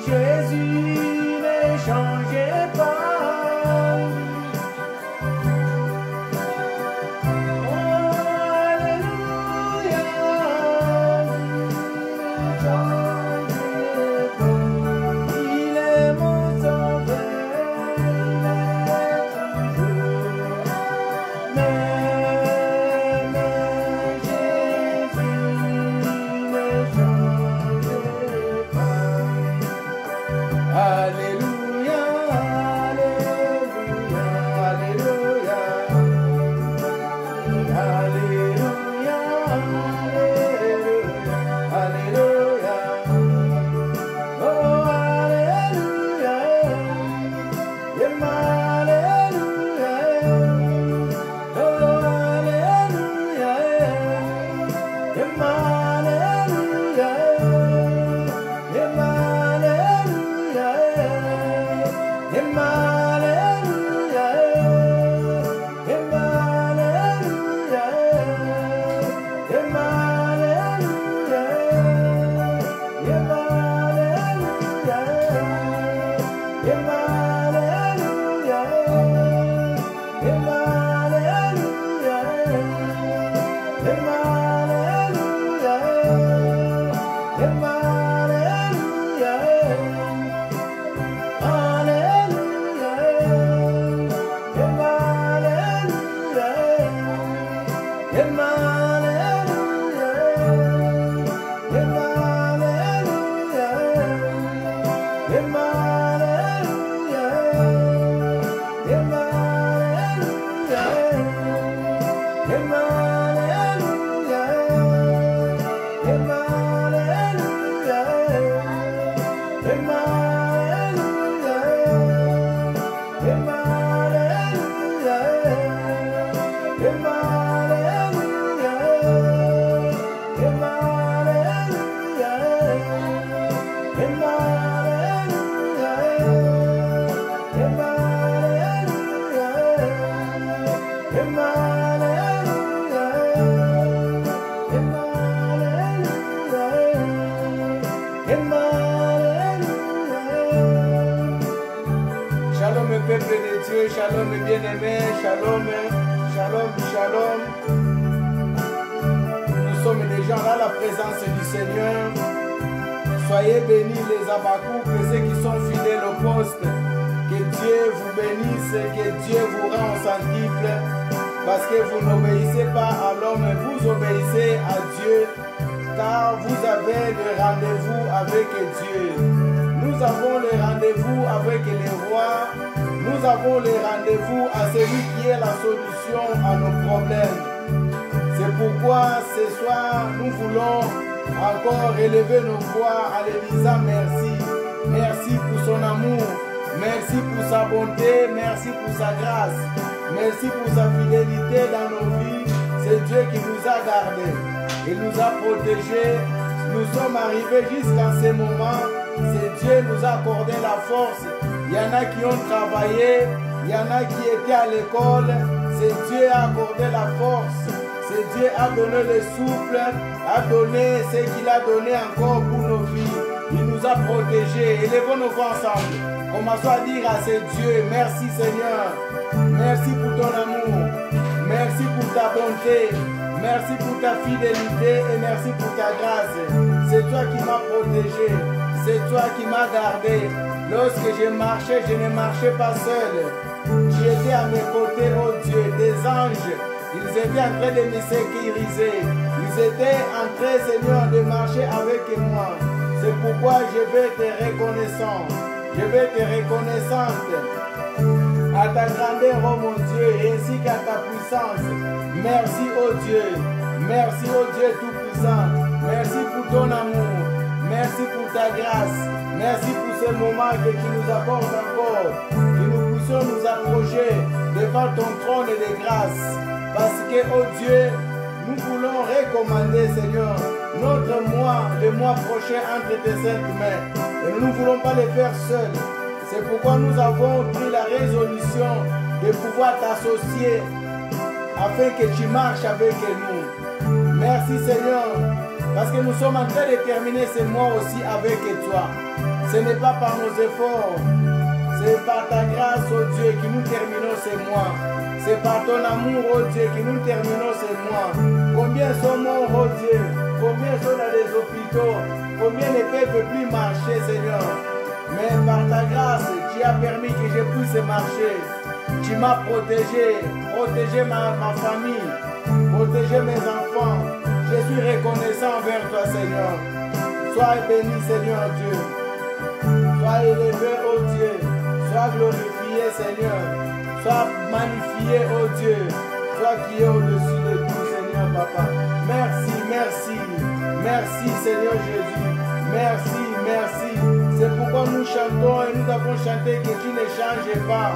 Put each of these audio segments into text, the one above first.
Jésus ne changeait pas. Oh, Alléluia, ne changeait pas. Il est mon sauveur, il est toujours. Mais Jésus ne changeait pas. Alléluia, Alléluia, Alléluia. Alléluia, Alléluia, Alléluia. Oh, Alléluia. Alléluia. Oh, Alléluia. Alléluia. Shalom peuple de Dieu, shalom bien-aimé, shalom, shalom, shalom. Nous sommes déjà dans la présence du Seigneur. Soyez bénis les Abakouk, ceux qui sont fidèles au poste. Que Dieu vous bénisse, que Dieu vous rend au centuple. Parce que vous n'obéissez pas à l'homme, vous obéissez à Dieu. Car vous avez le rendez-vous avec Dieu. Nous avons le rendez-vous avec les rois. Nous avons le rendez-vous à celui qui est la solution à nos problèmes. C'est pourquoi ce soir, nous voulons encore élever nos voix en lui disant merci. Merci pour son amour. Merci pour sa bonté. Merci pour sa grâce. Merci pour sa fidélité dans nos vies. C'est Dieu qui nous a gardés. Il nous a protégés. Nous sommes arrivés jusqu'à ce moment. C'est Dieu nous a accordé la force. Il y en a qui ont travaillé. Il y en a qui étaient à l'école. C'est Dieu qui a accordé la force. C'est Dieu qui a donné le souffle. A donné ce qu'il a donné encore pour nos vies. Il nous a protégés. Élevons nos voix ensemble. Commençons à dire à ce Dieu, merci Seigneur. Merci pour ton amour. Merci pour ta bonté. Merci pour ta fidélité et merci pour ta grâce. C'est toi qui m'as protégé. C'est toi qui m'as gardé. Lorsque je marchais, je ne marchais pas seul. Tu étais à mes côtés, oh Dieu, des anges. Ils étaient en train de me sécuriser. Ils étaient en train, Seigneur, de marcher avec moi. C'est pourquoi je vais te reconnaissant. Je vais te reconnaissante à ta grandeur, oh mon Dieu, ainsi qu'à ta puissance. Merci, oh Dieu. Merci, oh Dieu Tout-Puissant. Merci pour ton amour. Merci pour ta grâce. Merci pour ce moment que tu nous apportes encore. Que nous puissions nous approcher devant ton trône de grâce. Parce que, oh Dieu, nous voulons recommander, Seigneur, notre mois, le mois prochain entre tes saintes mains. Et nous ne voulons pas le faire seuls. C'est pourquoi nous avons pris la résolution de pouvoir t'associer afin que tu marches avec nous. Merci Seigneur. Parce que nous sommes en train de terminer ce mois aussi avec toi. Ce n'est pas par nos efforts. C'est par ta grâce, oh Dieu, que nous terminons ce mois. C'est par ton amour, oh Dieu, que nous terminons ce mois. Combien sont morts, oh Dieu? Combien sont dans les hôpitaux? Combien ne peuvent plus marcher, Seigneur? Mais par ta grâce, tu as permis que je puisse marcher. Tu m'as protégé ma famille, protégé mes enfants. Je suis reconnaissant envers toi, Seigneur. Sois béni, Seigneur Dieu. Sois élevé, oh Dieu. Sois glorifié, Seigneur. Sois magnifié, oh Dieu. Toi qui es au-dessus de tout, Seigneur, Papa. Merci, merci. Merci, Seigneur Jésus. Merci, merci. C'est pourquoi nous chantons et nous avons chanté que tu ne changes pas.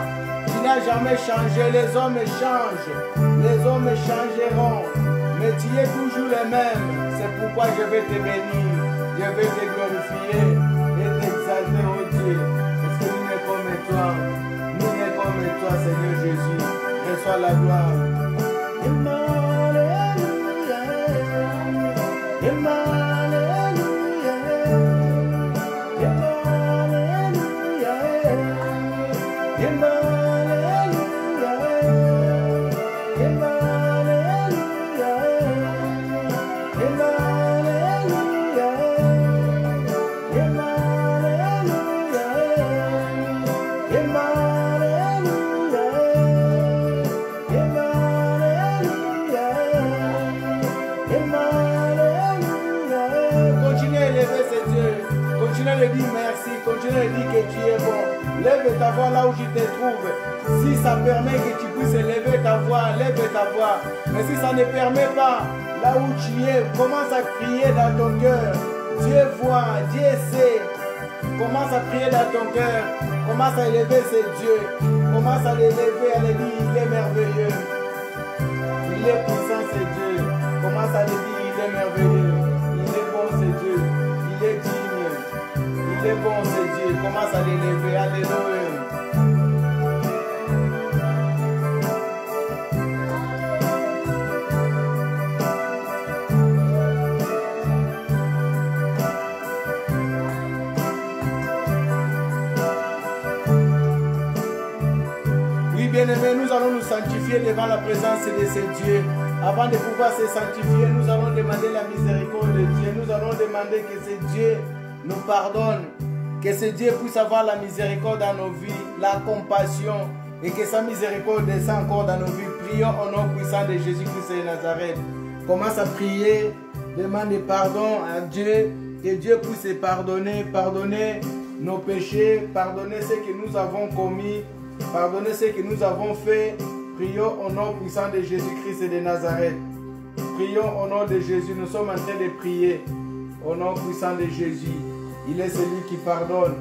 Tu n'as jamais changé. Les hommes changent. Les hommes changeront. Mais tu es toujours le même. C'est pourquoi je vais te bénir. Je vais te glorifier et t'exalter, oh Dieu. Parce que nous n'est comme toi. Nous n'est comme toi, Seigneur Jésus. Reçois la gloire. Continue de dire merci, continue de dire que tu es bon. Lève ta voix là où tu te trouves. Si ça permet que tu puisses lever ta voix, lève ta voix. Mais si ça ne permet pas, là où tu es, commence à crier dans ton cœur. Dieu voit, Dieu sait. Commence à prier dans ton cœur. Commence à élever ce Dieu. Commence à l'élever, à le dire, il est merveilleux. Il est puissant, ce Dieu. Commence à le dire, il est merveilleux. Il est bon, ce Dieu. Il est digne. Il est bon, ce Dieu. Commence à l'élever. Alléluia. Oui, bien-aimés, nous allons nous sanctifier devant la présence de ce Dieu. Avant de pouvoir se sanctifier, nous allons demander la miséricorde de Dieu. Nous allons demander que ce Dieu nous pardonne, que ce Dieu puisse avoir la miséricorde dans nos vies, la compassion, et que sa miséricorde descende encore dans nos vies. Prions au nom puissant de Jésus-Christ de Nazareth. Commence à prier, demande pardon à Dieu, que Dieu puisse pardonner nos péchés, pardonner ce que nous avons commis, pardonner ce que nous avons fait. Prions au nom puissant de Jésus-Christ de Nazareth. Prions au nom de Jésus. Nous sommes en train de prier au nom puissant de Jésus. Il est celui qui pardonne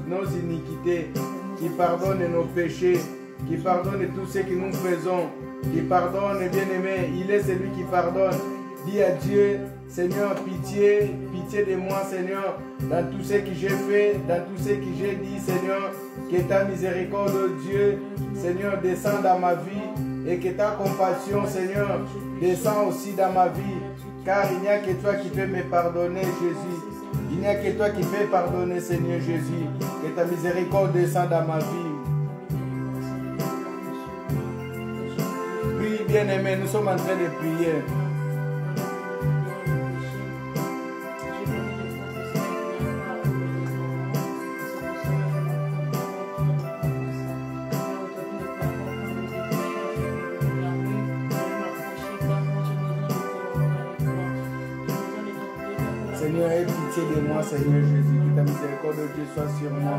nos iniquités, qui pardonne nos péchés, qui pardonne tout ce que nous faisons, qui pardonne, bien-aimé. Il est celui qui pardonne. Dis à Dieu, Seigneur, pitié de moi, Seigneur, dans tout ce que j'ai fait, dans tout ce que j'ai dit, Seigneur, que ta miséricorde, Dieu, Seigneur, descend dans ma vie et que ta compassion, Seigneur, descend aussi dans ma vie, car il n'y a que toi qui peux me pardonner, Jésus. Il n'y a que toi qui peux pardonner, Seigneur Jésus, que ta miséricorde descend dans ma vie. Oui, bien-aimé, nous sommes en train de prier. Seigneur, aie pitié de moi, Seigneur Jésus, que ta miséricorde, oh Dieu, soit sur moi.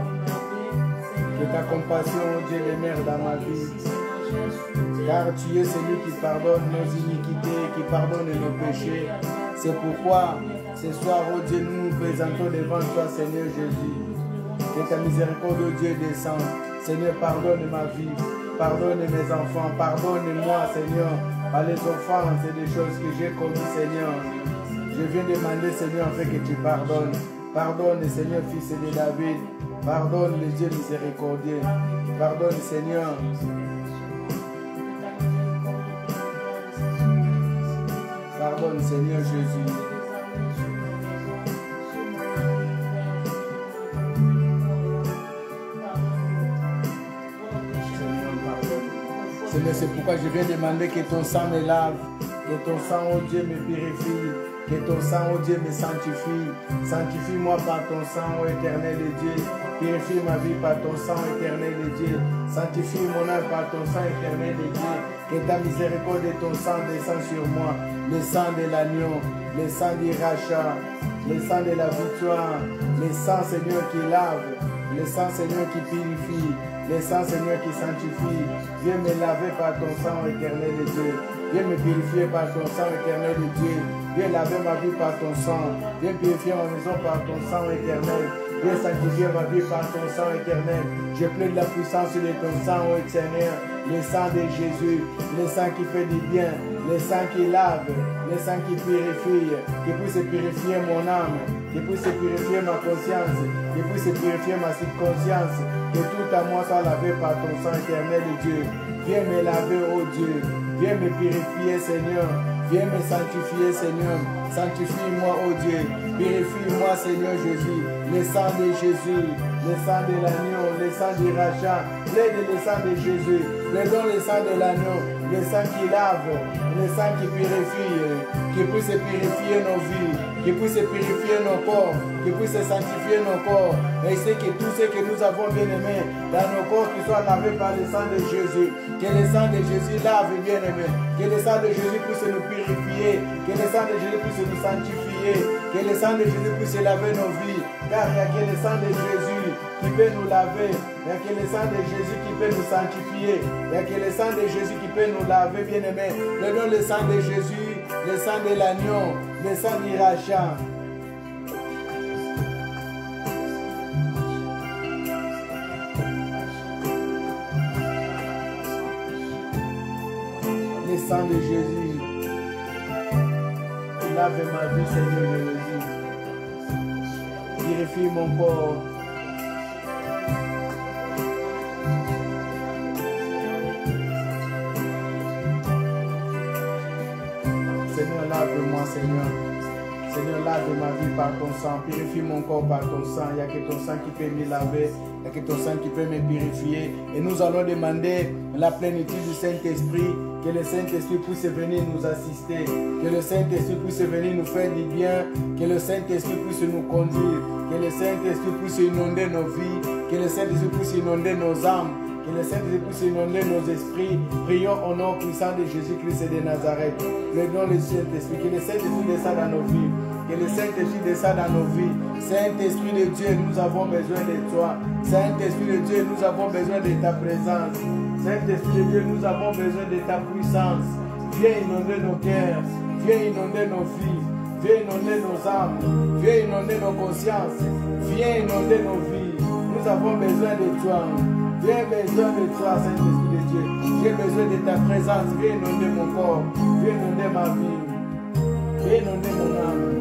Que ta compassion, oh Dieu, demeure dans ma vie. Car tu es celui qui pardonne nos iniquités, qui pardonne nos péchés. C'est pourquoi, ce soir, oh Dieu, nous nous présentons devant toi, Seigneur Jésus. Que ta miséricorde, oh Dieu, descende. Seigneur, pardonne ma vie. Pardonne mes enfants. Pardonne-moi, Seigneur, par les offenses et les choses que j'ai commises, Seigneur. Je viens demander, Seigneur, afin que tu pardonnes. Pardonne, Seigneur, fils de David. Pardonne, le Dieu miséricordieux. Pardonne, Seigneur. Pardonne, pardonne, Seigneur Jésus. Seigneur, c'est pourquoi je viens demander que ton sang me lave, que ton sang, oh Dieu, me purifie, que ton sang, oh Dieu, me sanctifie. Sanctifie-moi par ton sang, oh éternel de Dieu. Purifie ma vie par ton sang, éternel de Dieu. Sanctifie mon âme par ton sang, éternel de Dieu. Que ta miséricorde et ton sang descendent sur moi. Le sang de l'agneau, le sang du rachat, le sang de la victoire, le sang, Seigneur, qui lave, le sang, Seigneur, qui purifie, le sang, Seigneur, qui sanctifie. Viens me laver par ton sang, éternel de Dieu. Viens me purifier par ton sang, éternel de Dieu. Viens laver ma vie par ton sang. Viens purifier ma maison par ton sang, éternel. Viens sanctifier ma vie par ton sang, éternel. Je plaide la puissance de ton sang, ô Seigneur. Le sang de Jésus, le sang qui fait du bien, le sang qui lave, le sang qui purifie, qui puisse purifier mon âme, qui puisse purifier ma conscience, qui puisse purifier ma subconscience, que tout à moi soit lavé par ton sang éternel de Dieu. Viens me laver, ô Dieu, viens me purifier, Seigneur, viens me sanctifier, Seigneur, sanctifie-moi, ô Dieu, purifie-moi, Seigneur Jésus, le sang de Jésus, le sang de l'agneau, le sang du rachat, plaide le sang de Jésus, plaidons le sang de l'agneau, le sang qui lave, le sang qui purifie, qui puisse purifier nos vies, qui puisse purifier nos corps, qui puisse sanctifier nos corps, et c'est que tout ce que nous avons bien aimé dans nos corps qui soit lavé par le sang de Jésus, que le sang de Jésus lave bien aimé, que le sang de Jésus puisse nous purifier, que le sang de Jésus puisse nous sanctifier, que le sang de Jésus puisse laver nos vies, car il y a que le sang de Jésus qui peut nous laver, il y a que le sang de Jésus qui peut nous sanctifier, il y a que le sang de Jésus qui peut nous laver, bien aimé. Donnons le sang de Jésus, le sang de l'agneau, le sang du rachat. Le sang de Jésus, lave ma vie, Seigneur Jésus. Purifie mon corps. Seigneur, lave-moi, Seigneur. Seigneur, lave ma vie par ton sang. Purifie mon corps par ton sang. Il n'y a que ton sang qui peut me laver. Il n'y a que ton sang qui peut me purifier. Et nous allons demander la plénitude du Saint-Esprit. Que le Saint-Esprit puisse venir nous assister. Que le Saint-Esprit puisse venir nous faire du bien. Que le Saint-Esprit puisse nous conduire. Que le Saint-Esprit puisse inonder nos vies. Que le Saint-Esprit puisse inonder nos âmes. Que le Saint-Esprit puisse inonder nos esprits. Prions au nom puissant de Jésus-Christ de Nazareth. Prions le Saint-Esprit. Que le Saint-Esprit descende dans nos vies. Que le Saint-Esprit descende dans nos vies. Saint-Esprit de Dieu, nous avons besoin de toi. Saint-Esprit de Dieu, nous avons besoin de ta présence. Saint-Esprit de Dieu, nous avons besoin de ta puissance. Viens inonder nos cœurs. Viens inonder nos vies. Viens inonder nos âmes. Viens inonder nos consciences. Viens inonder nos vies. Nous avons besoin de toi. Viens besoin de toi, Saint-Esprit de Dieu. J'ai besoin de ta présence. Viens inonder mon corps. Viens inonder ma vie. Viens inonder mon âme.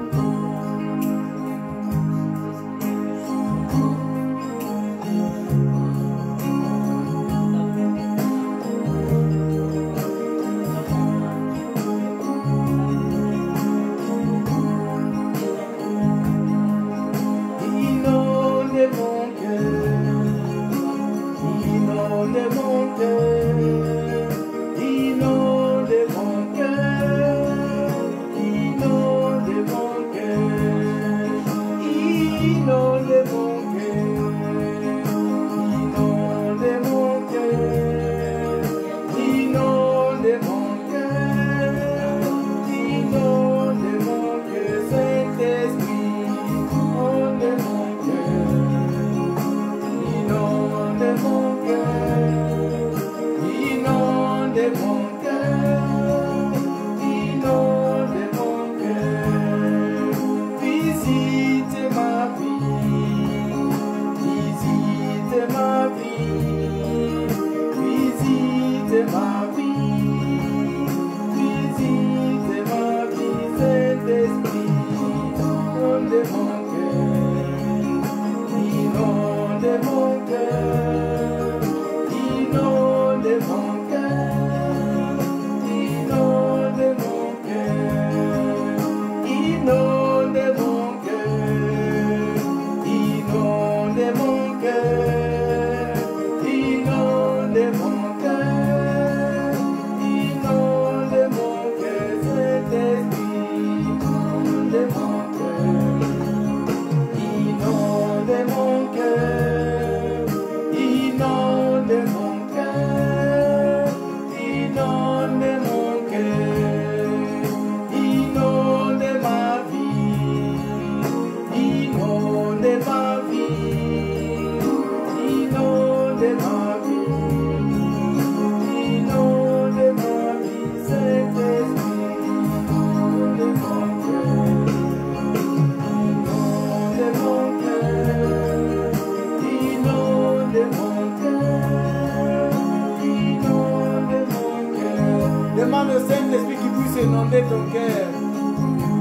demande au Saint-Esprit qu'il puisse inonder ton cœur.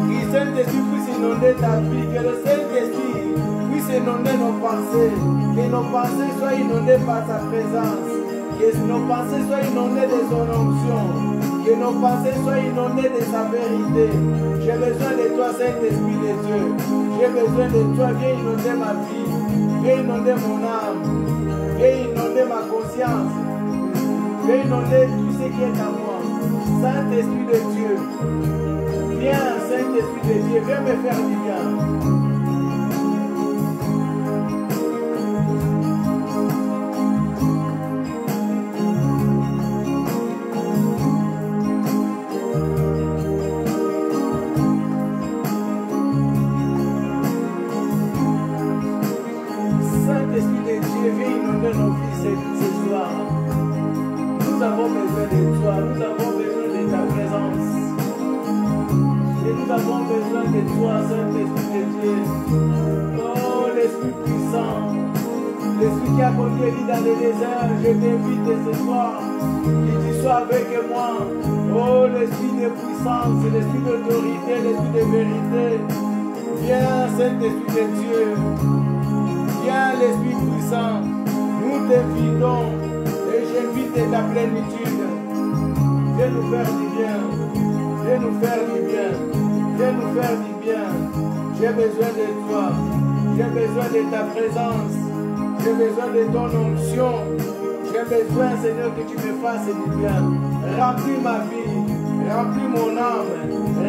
Que le Saint-Esprit puisse inonder ta vie. Que le Saint-Esprit puisse inonder nos pensées. Que nos pensées soient inondées par sa présence. Que nos pensées soient inondées de son onction. Que nos pensées soient inondées de sa vérité. J'ai besoin de toi, Saint-Esprit de Dieu. J'ai besoin de toi. Viens inonder ma vie. Viens inonder mon âme. Viens inonder ma conscience. Viens inonder tout ce qui est à moi. Saint-Esprit de Dieu. Viens, Saint-Esprit de Dieu. Viens me faire du bien. Nous avons besoin de toi, nous avons besoin de ta présence. Et nous avons besoin de toi, Saint-Esprit de Dieu. Oh, l'Esprit puissant, l'Esprit qui a conduit dans les déserts, je t'invite ce soir, que tu sois avec moi. Oh, l'Esprit de puissance, l'Esprit d'autorité, l'Esprit de vérité. Viens, Saint-Esprit de Dieu. Viens, l'Esprit puissant. Nous t'invitons. Et j'invite ta plénitude. Viens nous faire du bien. Viens nous faire du bien. Viens nous faire du bien. J'ai besoin de toi. J'ai besoin de ta présence. J'ai besoin de ton onction. J'ai besoin, Seigneur, que tu me fasses du bien. Remplis ma vie. Remplis mon âme.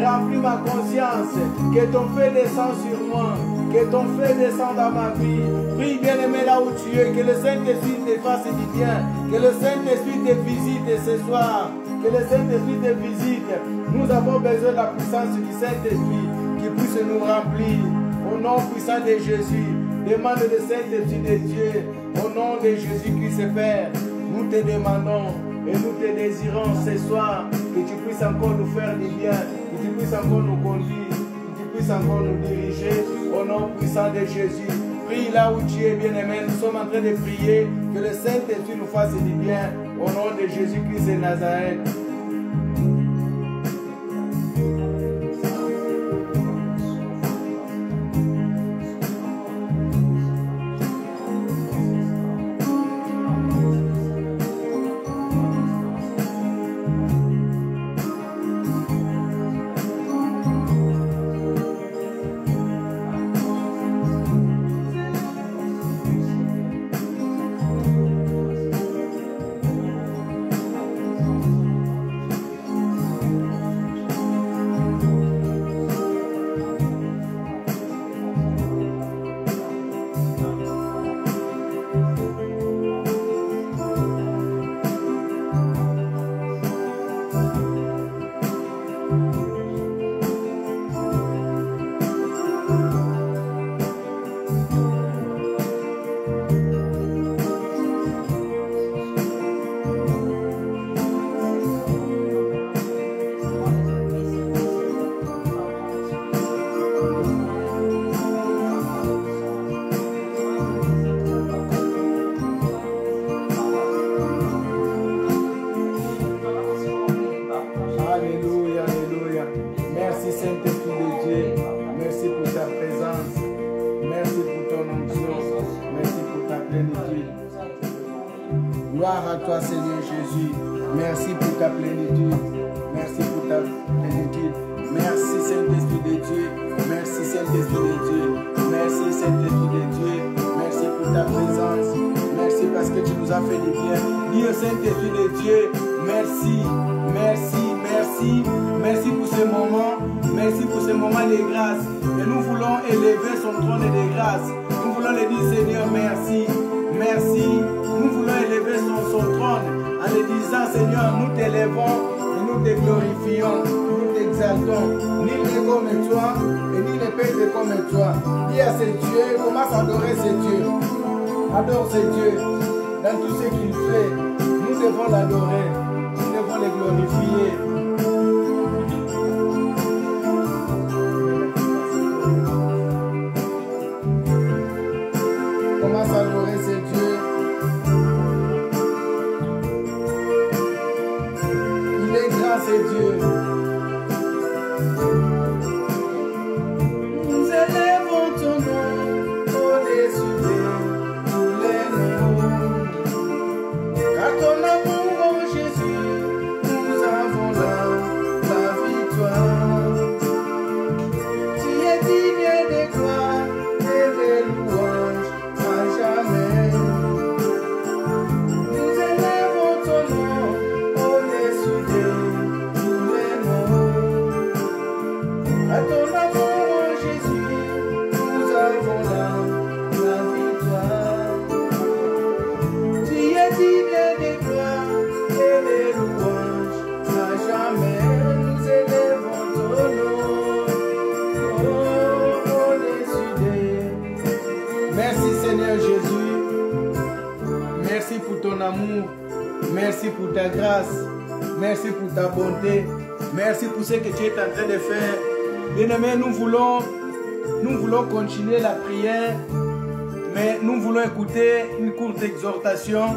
Remplis ma conscience. Que ton feu descende sur moi. Que ton feu descende dans ma vie. Prie bien-aimé là où tu es. Que le Saint-Esprit te fasse du bien. Que le Saint-Esprit te visite ce soir. Que le Saint-Esprit te visite. Nous avons besoin de la puissance du Saint-Esprit qui puisse nous remplir. Au nom puissant de Jésus. Demande le Saint-Esprit de Dieu. Au nom de Jésus-Christ, Père. Nous te demandons et nous te désirons ce soir que tu puisses encore nous faire du bien. Que tu puisses encore nous conduire. Puisse encore nous diriger au nom puissant de Jésus. Prie là où tu es, bien-aimé. Nous sommes en train de prier que le Saint-Esprit nous fasse du bien au nom de Jésus-Christ de Nazareth. Gloire à toi, Seigneur Jésus. Merci pour ta plénitude. Merci pour ta plénitude. Merci, Saint-Esprit de Dieu. Merci, Saint-Esprit de Dieu. Merci, Saint-Esprit de Dieu. Merci pour ta présence. Merci parce que tu nous as fait du bien. Dis au Saint-Esprit de Dieu, merci, merci, merci. Merci pour ce moment. Merci pour ce moment de grâce. Et nous voulons élever son trône de grâce. Nous voulons lui dire, Seigneur, merci. Merci. Nous voulons élever son trône en lui disant, Seigneur, nous t'élevons et nous te glorifions, nous t'exaltons. Nul n'est comme toi et nul ne peut être comme toi. Dis à ce Dieu, commence à adorer ce Dieu. Adore ce Dieu dans tout ce qu'il fait. Nous devons l'adorer, nous devons le glorifier. Commence à adorer ce Dieu. Il est grand ce Seigneur Jésus, merci pour ton amour, merci pour ta grâce, merci pour ta bonté, merci pour ce que tu es en train de faire. Bien-aimés, nous voulons continuer la prière, mais nous voulons écouter une courte exhortation.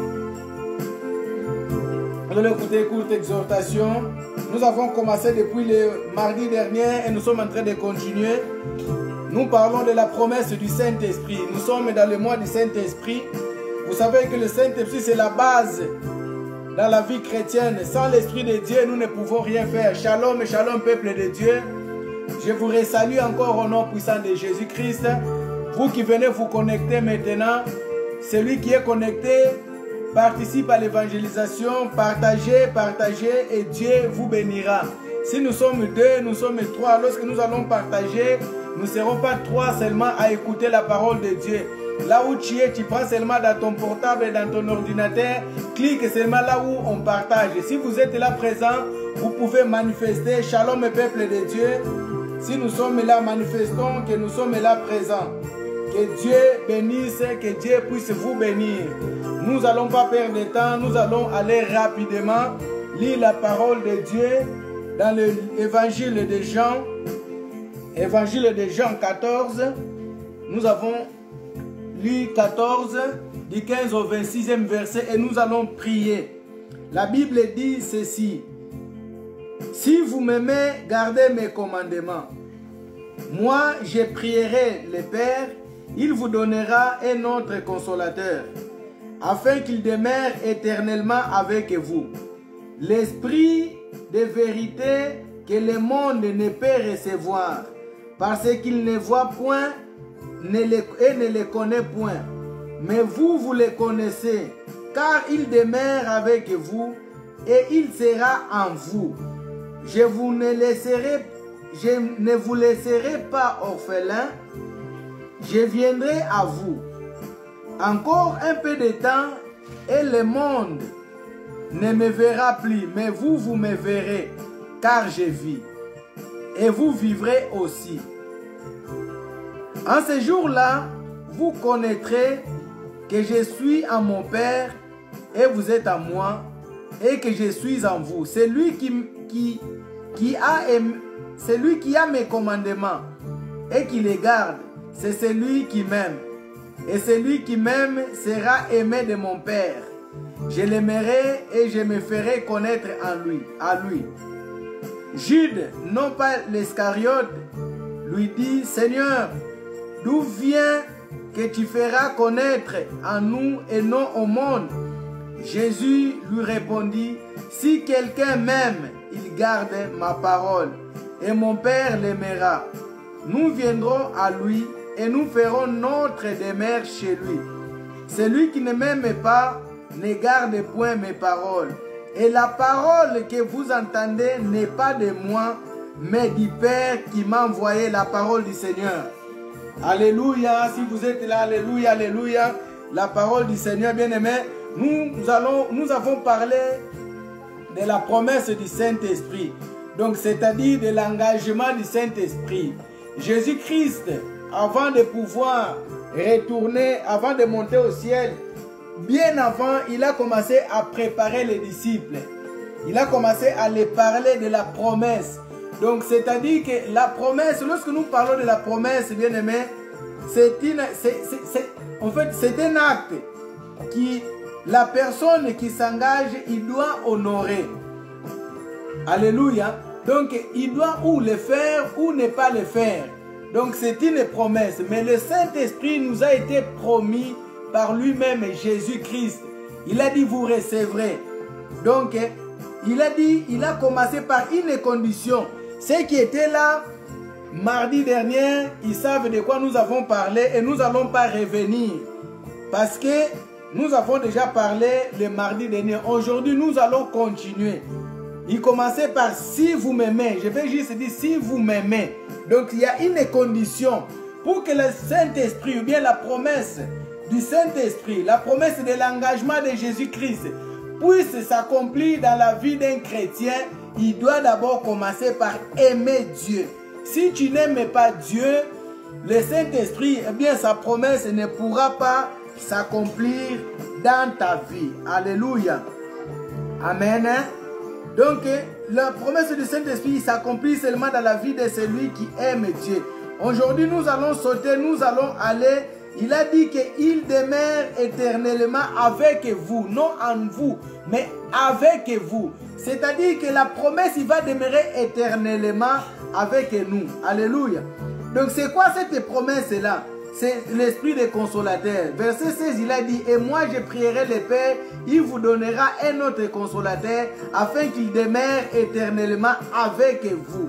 Nous allons écouter une courte exhortation. Nous avons commencé depuis le mardi dernier et nous sommes en train de continuer. Nous parlons de la promesse du Saint-Esprit. Nous sommes dans le mois du Saint-Esprit. Vous savez que le Saint-Esprit, c'est la base dans la vie chrétienne. Sans l'Esprit de Dieu, nous ne pouvons rien faire. Shalom et shalom, peuple de Dieu. Je vous salue encore au nom puissant de Jésus-Christ. Vous qui venez vous connecter maintenant, celui qui est connecté participe à l'évangélisation. Partagez, partagez et Dieu vous bénira. Si nous sommes deux, nous sommes trois. Lorsque nous allons partager, nous ne serons pas trois seulement à écouter la parole de Dieu. Là où tu es, tu prends seulement dans ton portable et dans ton ordinateur, clique seulement là où on partage. Si vous êtes là présent, vous pouvez manifester. Shalom, peuple de Dieu. Si nous sommes là, manifestons que nous sommes là présents. Que Dieu bénisse, que Dieu puisse vous bénir. Nous n'allons pas perdre de temps, nous allons aller rapidement lire la parole de Dieu dans l'évangile de Jean. Évangile de Jean 14. Nous avons lu 14, du 15 au 26e verset et nous allons prier. La Bible dit ceci. Si vous m'aimez, gardez mes commandements. Moi, je prierai le Père, il vous donnera un autre consolateur, afin qu'il demeure éternellement avec vous. L'Esprit de vérité que le monde ne peut recevoir, parce qu'il ne voit point et ne le connaît point. Mais vous, vous le connaissez, car il demeure avec vous et il sera en vous. Je ne vous laisserai pas orphelin, je viendrai à vous. Encore un peu de temps et le monde ne me verra plus, mais vous, vous me verrez, car je vis. Et vous vivrez aussi. En ce jour-là, vous connaîtrez que je suis en mon Père et vous êtes en moi et que je suis en vous. Celui qui a mes commandements et qui les garde, c'est celui qui m'aime. Et celui qui m'aime sera aimé de mon Père. Je l'aimerai et je me ferai connaître à lui. Jude, non pas l'Iscariote, lui dit, Seigneur, d'où vient que tu feras connaître à nous et non au monde? Jésus lui répondit, si quelqu'un m'aime, il garde ma parole, et mon Père l'aimera. Nous viendrons à lui et nous ferons notre demeure chez lui. Celui qui ne m'aime pas ne garde point mes paroles. Et la parole que vous entendez n'est pas de moi, mais du Père qui m'a envoyé, la parole du Seigneur. Alléluia, si vous êtes là, alléluia, alléluia, la parole du Seigneur, bien-aimé. Nous avons parlé de la promesse du Saint-Esprit, donc c'est-à-dire de l'engagement du Saint-Esprit. Jésus-Christ, avant de pouvoir retourner, avant de monter au ciel, bien avant, il a commencé à préparer les disciples. Il a commencé à les parler de la promesse. Donc, c'est-à-dire que la promesse, lorsque nous parlons de la promesse, bien aimé, en fait, c'est un acte qui, la personne qui s'engage, il doit honorer. Alléluia. Donc, il doit ou le faire ou ne pas le faire. Donc, c'est une promesse. Mais le Saint-Esprit nous a été promis par lui-même, Jésus-Christ. Il a dit, vous recevrez. Donc, il a dit, il a commencé par une condition. Ceux qui étaient là mardi dernier, ils savent de quoi nous avons parlé et nous n'allons pas revenir. Parce que nous avons déjà parlé le mardi dernier. Aujourd'hui, nous allons continuer. Il commençait par si vous m'aimez. Je vais juste dire si vous m'aimez. Donc il y a une condition pour que le Saint-Esprit ou bien la promesse du Saint-Esprit, la promesse de l'engagement de Jésus-Christ puisse s'accomplir dans la vie d'un chrétien. Il doit d'abord commencer par aimer Dieu. Si tu n'aimes pas Dieu, le Saint-Esprit, eh bien sa promesse ne pourra pas s'accomplir dans ta vie. Alléluia. Amen. Donc, la promesse du Saint-Esprit s'accomplit seulement dans la vie de celui qui aime Dieu. Aujourd'hui, nous allons sauter, nous allons aller. Il a dit qu'il demeure éternellement avec vous, non en vous, mais avec vous. C'est-à-dire que la promesse, il va demeurer éternellement avec nous. Alléluia. Donc, c'est quoi cette promesse-là? C'est l'esprit des consolateurs. Verset 16, il a dit, et moi je prierai le Père, il vous donnera un autre consolateur, afin qu'il demeure éternellement avec vous.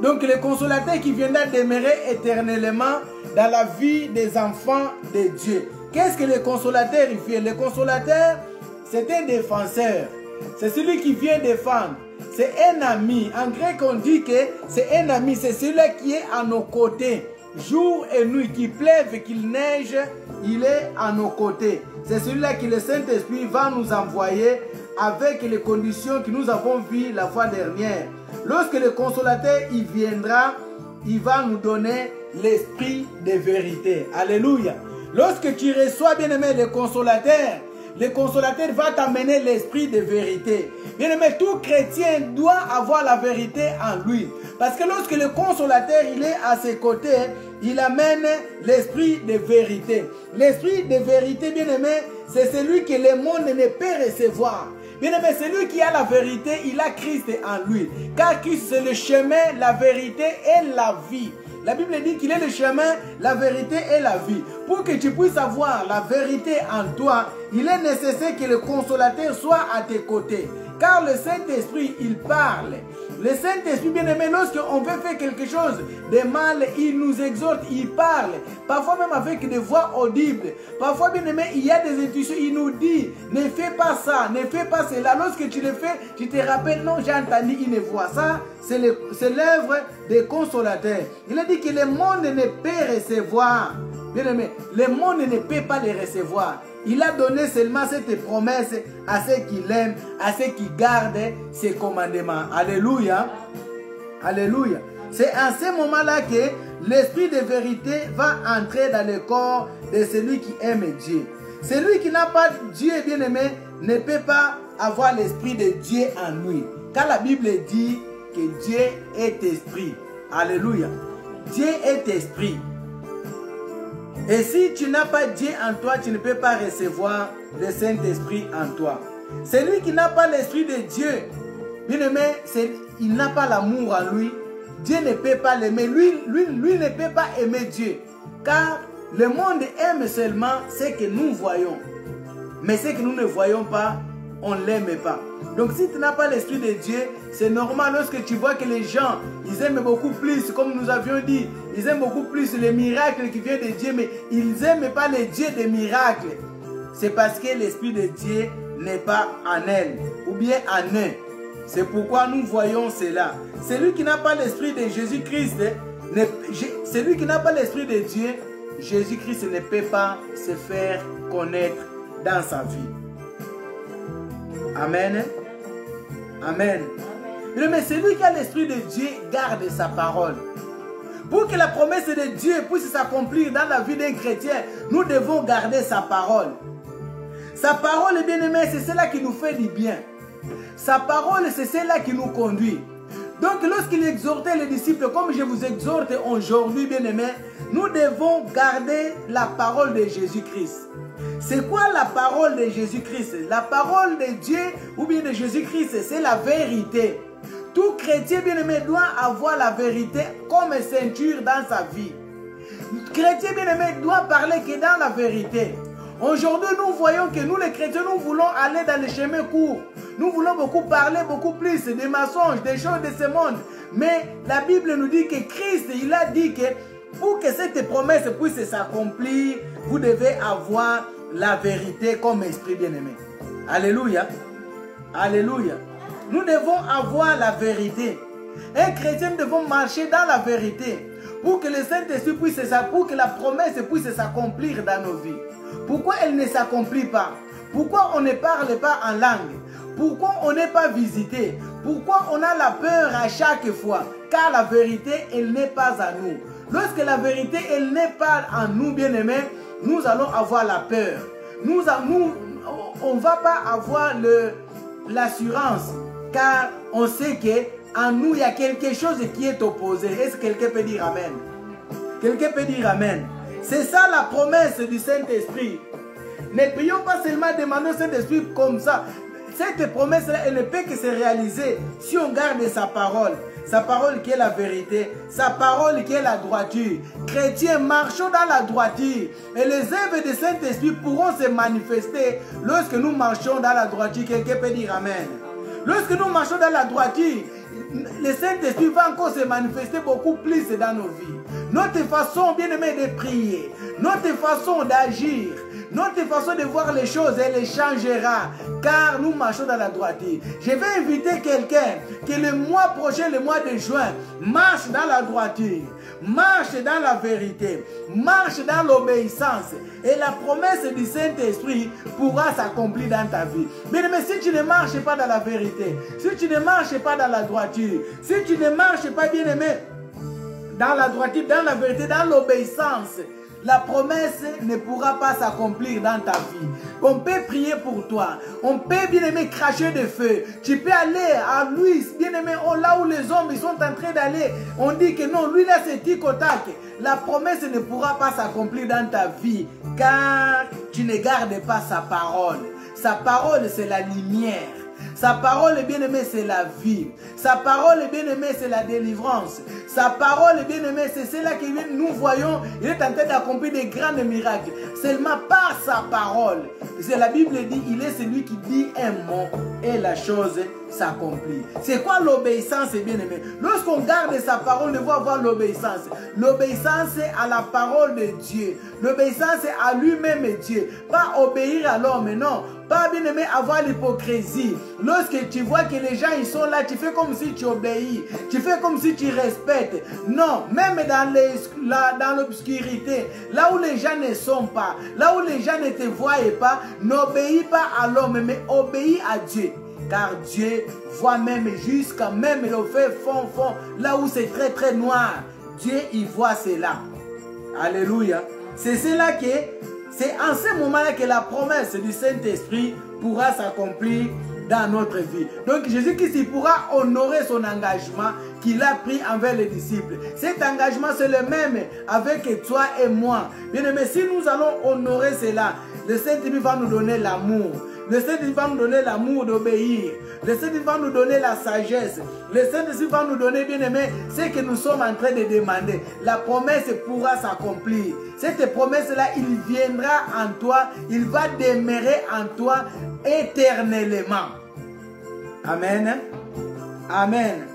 Donc le consolateur qui viendra demeurer éternellement dans la vie des enfants de Dieu. Qu'est-ce que le consolateur il fait? Le consolateur, c'est un défenseur. C'est celui qui vient défendre. C'est un ami. En grec, on dit que c'est un ami. C'est celui qui est à nos côtés. Jour et nuit, qu'il pleuve, qu'il neige, il est à nos côtés. C'est celui-là que le Saint-Esprit va nous envoyer avec les conditions que nous avons vues la fois dernière. Lorsque le consolateur il viendra, il va nous donner l'esprit de vérité. Alléluia. Lorsque tu reçois, bien-aimé, le consolateur va t'amener l'esprit de vérité. Bien-aimé, tout chrétien doit avoir la vérité en lui. Parce que lorsque le consolateur il est à ses côtés, il amène l'esprit de vérité. L'esprit de vérité, bien-aimé, c'est celui que le monde ne peut recevoir. Bien-aimé, celui qui a la vérité, il a Christ en lui. Car Christ, c'est le chemin, la vérité et la vie. La Bible dit qu'il est le chemin, la vérité et la vie. Pour que tu puisses avoir la vérité en toi, il est nécessaire que le consolateur soit à tes côtés. Car le Saint-Esprit, il parle. Le Saint-Esprit, bien-aimé, lorsqu'on veut faire quelque chose de mal, il nous exhorte, il parle. Parfois même avec des voix audibles. Parfois, bien-aimé, il y a des intuitions, il nous dit, ne fais pas ça, ne fais pas cela. Lorsque tu le fais, tu te rappelles, non, j'ai entendu une voix. Ça, c'est l'œuvre des consolateurs. Il a dit que le monde ne peut recevoir. Bien-aimé, le monde ne peut pas les recevoir. Il a donné seulement cette promesse à ceux qui l'aiment, à ceux qui gardent ses commandements. Alléluia. Alléluia. C'est à ce moment-là que l'esprit de vérité va entrer dans le corps de celui qui aime Dieu. Celui qui n'a pas Dieu, bien-aimé, ne peut pas avoir l'esprit de Dieu en lui. Car la Bible dit que Dieu est esprit. Alléluia. Dieu est esprit. Et si tu n'as pas Dieu en toi, tu ne peux pas recevoir le Saint-Esprit en toi. Celui qui n'a pas l'Esprit de Dieu, bien aimé, il n'a pas l'amour en lui. Dieu ne peut pas l'aimer. Lui ne peut pas aimer Dieu. Car le monde aime seulement ce que nous voyons. Mais ce que nous ne voyons pas, on ne l'aime pas. Donc si tu n'as pas l'Esprit de Dieu, c'est normal lorsque tu vois que les gens, ils aiment beaucoup plus, comme nous avions dit, ils aiment beaucoup plus les miracles qui viennent de Dieu, mais ils n'aiment pas les dieux des miracles. C'est parce que l'Esprit de Dieu n'est pas en elle, ou bien en eux. C'est pourquoi nous voyons cela. Celui qui n'a pas l'Esprit de Jésus-Christ, celui qui n'a pas l'Esprit de Dieu, Jésus-Christ ne peut pas se faire connaître dans sa vie. Amen. Amen. Mais celui qui a l'Esprit de Dieu garde sa parole. Pour que la promesse de Dieu puisse s'accomplir dans la vie d'un chrétien, nous devons garder sa parole. Sa parole, bien-aimé, c'est celle qui nous fait du bien. Sa parole, c'est celle qui nous conduit. Donc, lorsqu'il exhortait les disciples, comme je vous exhorte aujourd'hui, bien-aimé, nous devons garder la parole de Jésus-Christ. C'est quoi la parole de Jésus-Christ? La parole de Dieu ou bien de Jésus-Christ, c'est la vérité. Tout chrétien bien-aimé doit avoir la vérité comme ceinture dans sa vie. Le chrétien bien-aimé doit parler que dans la vérité. Aujourd'hui, nous voyons que nous les chrétiens, nous voulons aller dans les chemins courts. Nous voulons beaucoup parler, beaucoup plus des mensonges, des choses de ce monde. Mais la Bible nous dit que Christ, il a dit que pour que cette promesse puisse s'accomplir, vous devez avoir la vérité comme esprit bien-aimé. Alléluia. Alléluia. Nous devons avoir la vérité. Un chrétien devons marcher dans la vérité pour que le Saint-Esprit puisse, pour que la promesse puisse s'accomplir dans nos vies. Pourquoi elle ne s'accomplit pas? Pourquoi on ne parle pas en langue? Pourquoi on n'est pas visité? Pourquoi on a la peur à chaque fois? Car la vérité, elle n'est pas à nous. Lorsque la vérité, elle n'est pas en nous, bien-aimés, nous allons avoir la peur. On ne va pas avoir l'assurance, car on sait qu'en nous, il y a quelque chose qui est opposé. Est-ce que quelqu'un peut dire Amen? Quelqu'un peut dire Amen? C'est ça la promesse du Saint-Esprit. Ne prions pas seulement demander au Saint-Esprit comme ça. Cette promesse-là, elle ne peut que se réaliser si on garde sa parole. Sa parole qui est la vérité, sa parole qui est la droiture. Chrétiens, marchons dans la droiture. Et les œuvres du Saint-Esprit pourront se manifester lorsque nous marchons dans la droiture. Quelqu'un peut dire Amen. Lorsque nous marchons dans la droiture, le Saint-Esprit va encore se manifester beaucoup plus dans nos vies. Notre façon, bien aimé, de prier, notre façon d'agir, notre façon de voir les choses, elle changera, car nous marchons dans la droiture. Je vais inviter quelqu'un que le mois prochain, le mois de juin, marche dans la droiture, marche dans la vérité, marche dans l'obéissance, et la promesse du Saint-Esprit pourra s'accomplir dans ta vie. Bien aimé, si tu ne marches pas dans la vérité, si tu ne marches pas dans la droiture, si tu ne marches pas, bien aimé, dans la droiture, dans la vérité, dans l'obéissance, la promesse ne pourra pas s'accomplir dans ta vie. On peut prier pour toi. On peut, bien aimé, cracher de feu. Tu peux aller à lui, bien aimé, là où les hommes ils sont en train d'aller. On dit que non, lui là c'est tic-au-tac. La promesse ne pourra pas s'accomplir dans ta vie, car tu ne gardes pas sa parole. Sa parole c'est la lumière. Sa parole, bien-aimé, c'est la vie. Sa parole, bien-aimé, c'est la délivrance. Sa parole, bien-aimé, c'est celle que nous voyons. Il est en train d'accomplir des grands miracles. Seulement par sa parole. La Bible dit, il est celui qui dit un mot et la chose s'accomplit. C'est quoi l'obéissance, bien-aimé? Lorsqu'on garde sa parole, on va avoir l'obéissance. L'obéissance à la parole de Dieu. L'obéissance à lui-même Dieu. Pas obéir à l'homme, non. Pas, bien-aimé, avoir l'hypocrisie. Lorsque tu vois que les gens ils sont là, tu fais comme si tu obéis. Tu fais comme si tu respectes. Non, même dans l'obscurité, là où les gens ne sont pas, là où les gens ne te voient pas, n'obéis pas à l'homme, mais obéis à Dieu. Car Dieu voit même jusqu'à même le fait fond, là où c'est très très noir. Dieu y voit cela. Alléluia. C'est cela que, c'est en ce moment-là que la promesse du Saint-Esprit pourra s'accomplir dans notre vie. Donc Jésus-Christ pourra honorer son engagement qu'il a pris envers les disciples. Cet engagement c'est le même avec toi et moi. Bien aimé, si nous allons honorer cela, le Saint-Esprit va nous donner l'amour. Le Saint-Esprit va nous donner l'amour d'obéir. Le Saint-Esprit va nous donner la sagesse. Le Saint-Esprit va nous donner, bien aimé, ce que nous sommes en train de demander. La promesse pourra s'accomplir. Cette promesse-là, il viendra en toi. Il va demeurer en toi éternellement. Amen. Amen.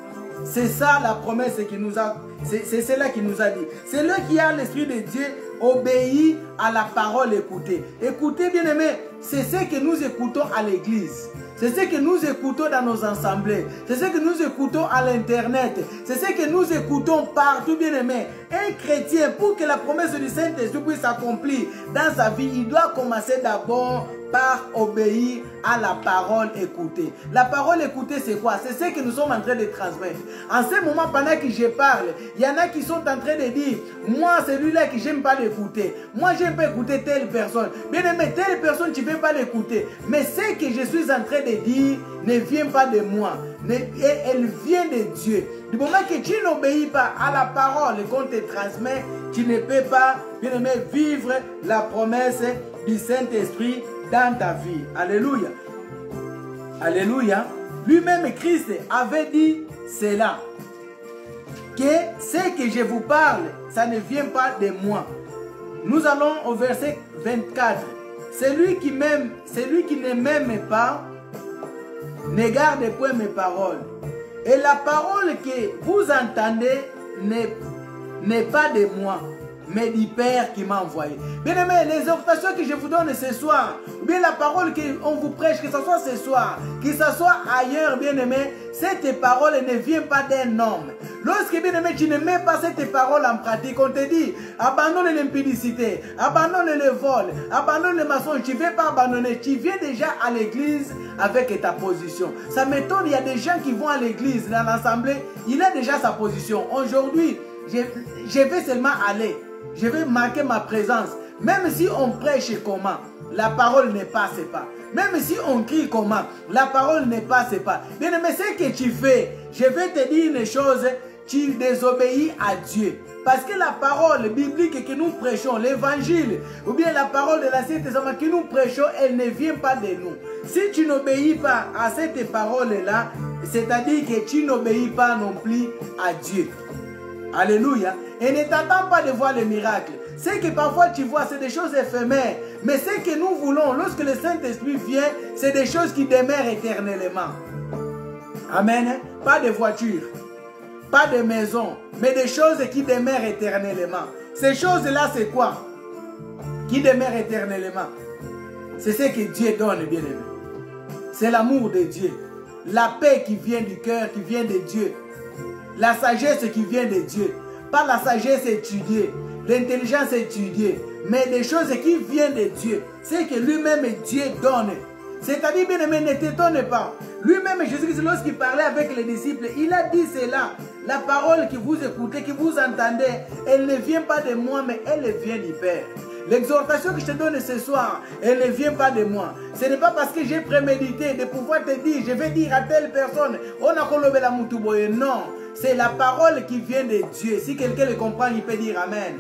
C'est ça la promesse qui nous a... C'est cela qui nous a dit. C'est lui qui a l'Esprit de Dieu obéit à la parole écoutée. Écoutez, bien aimé, c'est ce que nous écoutons à l'église. C'est ce que nous écoutons dans nos assemblées. C'est ce que nous écoutons à l'internet. C'est ce que nous écoutons partout, bien aimé. Un chrétien, pour que la promesse du Saint-Esprit puisse s'accomplir dans sa vie, il doit commencer d'abord par obéir à la parole écoutée. La parole écoutée, c'est quoi? C'est ce que nous sommes en train de transmettre. En ce moment, pendant que je parle, il y en a qui sont en train de dire, moi, celui-là que j'aime pas l'écouter. Moi, j'aime pas écouter telle personne. Bien aimé, telle personne, tu ne peux pas l'écouter. Mais ce que je suis en train de dire ne vient pas de moi. Elle vient de Dieu. Du moment que tu n'obéis pas à la parole qu'on te transmet, tu ne peux pas, bien aimé, vivre la promesse du Saint-Esprit dans ta vie. Alléluia. Alléluia. Lui-même, Christ avait dit cela. Que ce que je vous parle, ça ne vient pas de moi. Nous allons au verset 24. Celui qui ne m'aime pas, ne garde point mes paroles. Et la parole que vous entendez n'est pas de moi, mais du Père qui m'a envoyé. Bien aimé, les exhortations que je vous donne ce soir, ou bien la parole qu'on vous prêche, que ce soit ce soir, que ce soit ailleurs, bien aimé, cette parole ne vient pas d'un homme. Lorsque, bien aimé, tu ne mets pas cette parole en pratique, on te dit, abandonne l'impudicité, abandonne le vol, abandonne le mensonge, tu ne veux pas abandonner, tu viens déjà à l'église avec ta position. Ça m'étonne, il y a des gens qui vont à l'église, dans l'assemblée, il a déjà sa position. Aujourd'hui, je vais seulement aller. Je vais marquer ma présence. Même si on prêche comment, la parole ne passe pas. Même si on crie comment, la parole ne passe pas. Bien-aimé, ce que tu fais, je vais te dire une chose, tu désobéis à Dieu. Parce que la parole biblique que nous prêchons, l'évangile, ou bien la parole de l'Ancien Testament que nous prêchons, elle ne vient pas de nous. Si tu n'obéis pas à cette parole-là, c'est-à-dire que tu n'obéis pas non plus à Dieu. Alléluia. Et ne t'attends pas de voir le miracle. Ce que parfois tu vois, c'est des choses éphémères. Mais ce que nous voulons, lorsque le Saint-Esprit vient, c'est des choses qui demeurent éternellement. Amen. Pas de voiture, pas de maison, mais des choses qui demeurent éternellement. Ces choses-là, c'est quoi? Qui demeurent éternellement. C'est ce que Dieu donne, bien-aimé. C'est l'amour de Dieu. La paix qui vient du cœur, qui vient de Dieu. La sagesse qui vient de Dieu. Pas la sagesse étudiée, l'intelligence étudiée, mais des choses qui viennent de Dieu. C'est que lui-même Dieu donne. C'est-à-dire, bien aimé, ne t'étonne pas. Lui-même, Jésus-Christ, lorsqu'il parlait avec les disciples, il a dit cela. La parole que vous écoutez, que vous entendez, elle ne vient pas de moi, mais elle vient du Père. L'exhortation que je te donne ce soir, elle ne vient pas de moi. Ce n'est pas parce que j'ai prémédité de pouvoir te dire, je vais dire à telle personne, on a colobé la moutuboye. Non, c'est la parole qui vient de Dieu. Si quelqu'un le comprend, il peut dire Amen.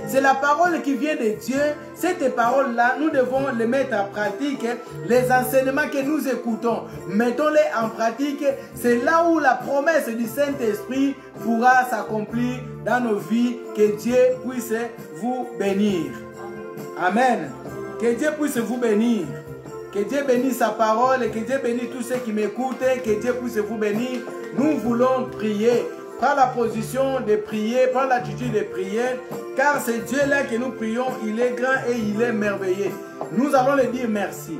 C'est la parole qui vient de Dieu. Cette parole-là, nous devons les mettre en pratique. Les enseignements que nous écoutons, mettons-les en pratique. C'est là où la promesse du Saint-Esprit pourra s'accomplir dans nos vies. Que Dieu puisse vous bénir. Amen. Que Dieu puisse vous bénir. Que Dieu bénisse sa parole. Que Dieu bénisse tous ceux qui m'écoutent. Que Dieu puisse vous bénir. Nous voulons prier. Prends la position de prier, prends l'attitude de prier, car c'est Dieu-là que nous prions, il est grand et il est merveilleux. Nous allons lui dire merci.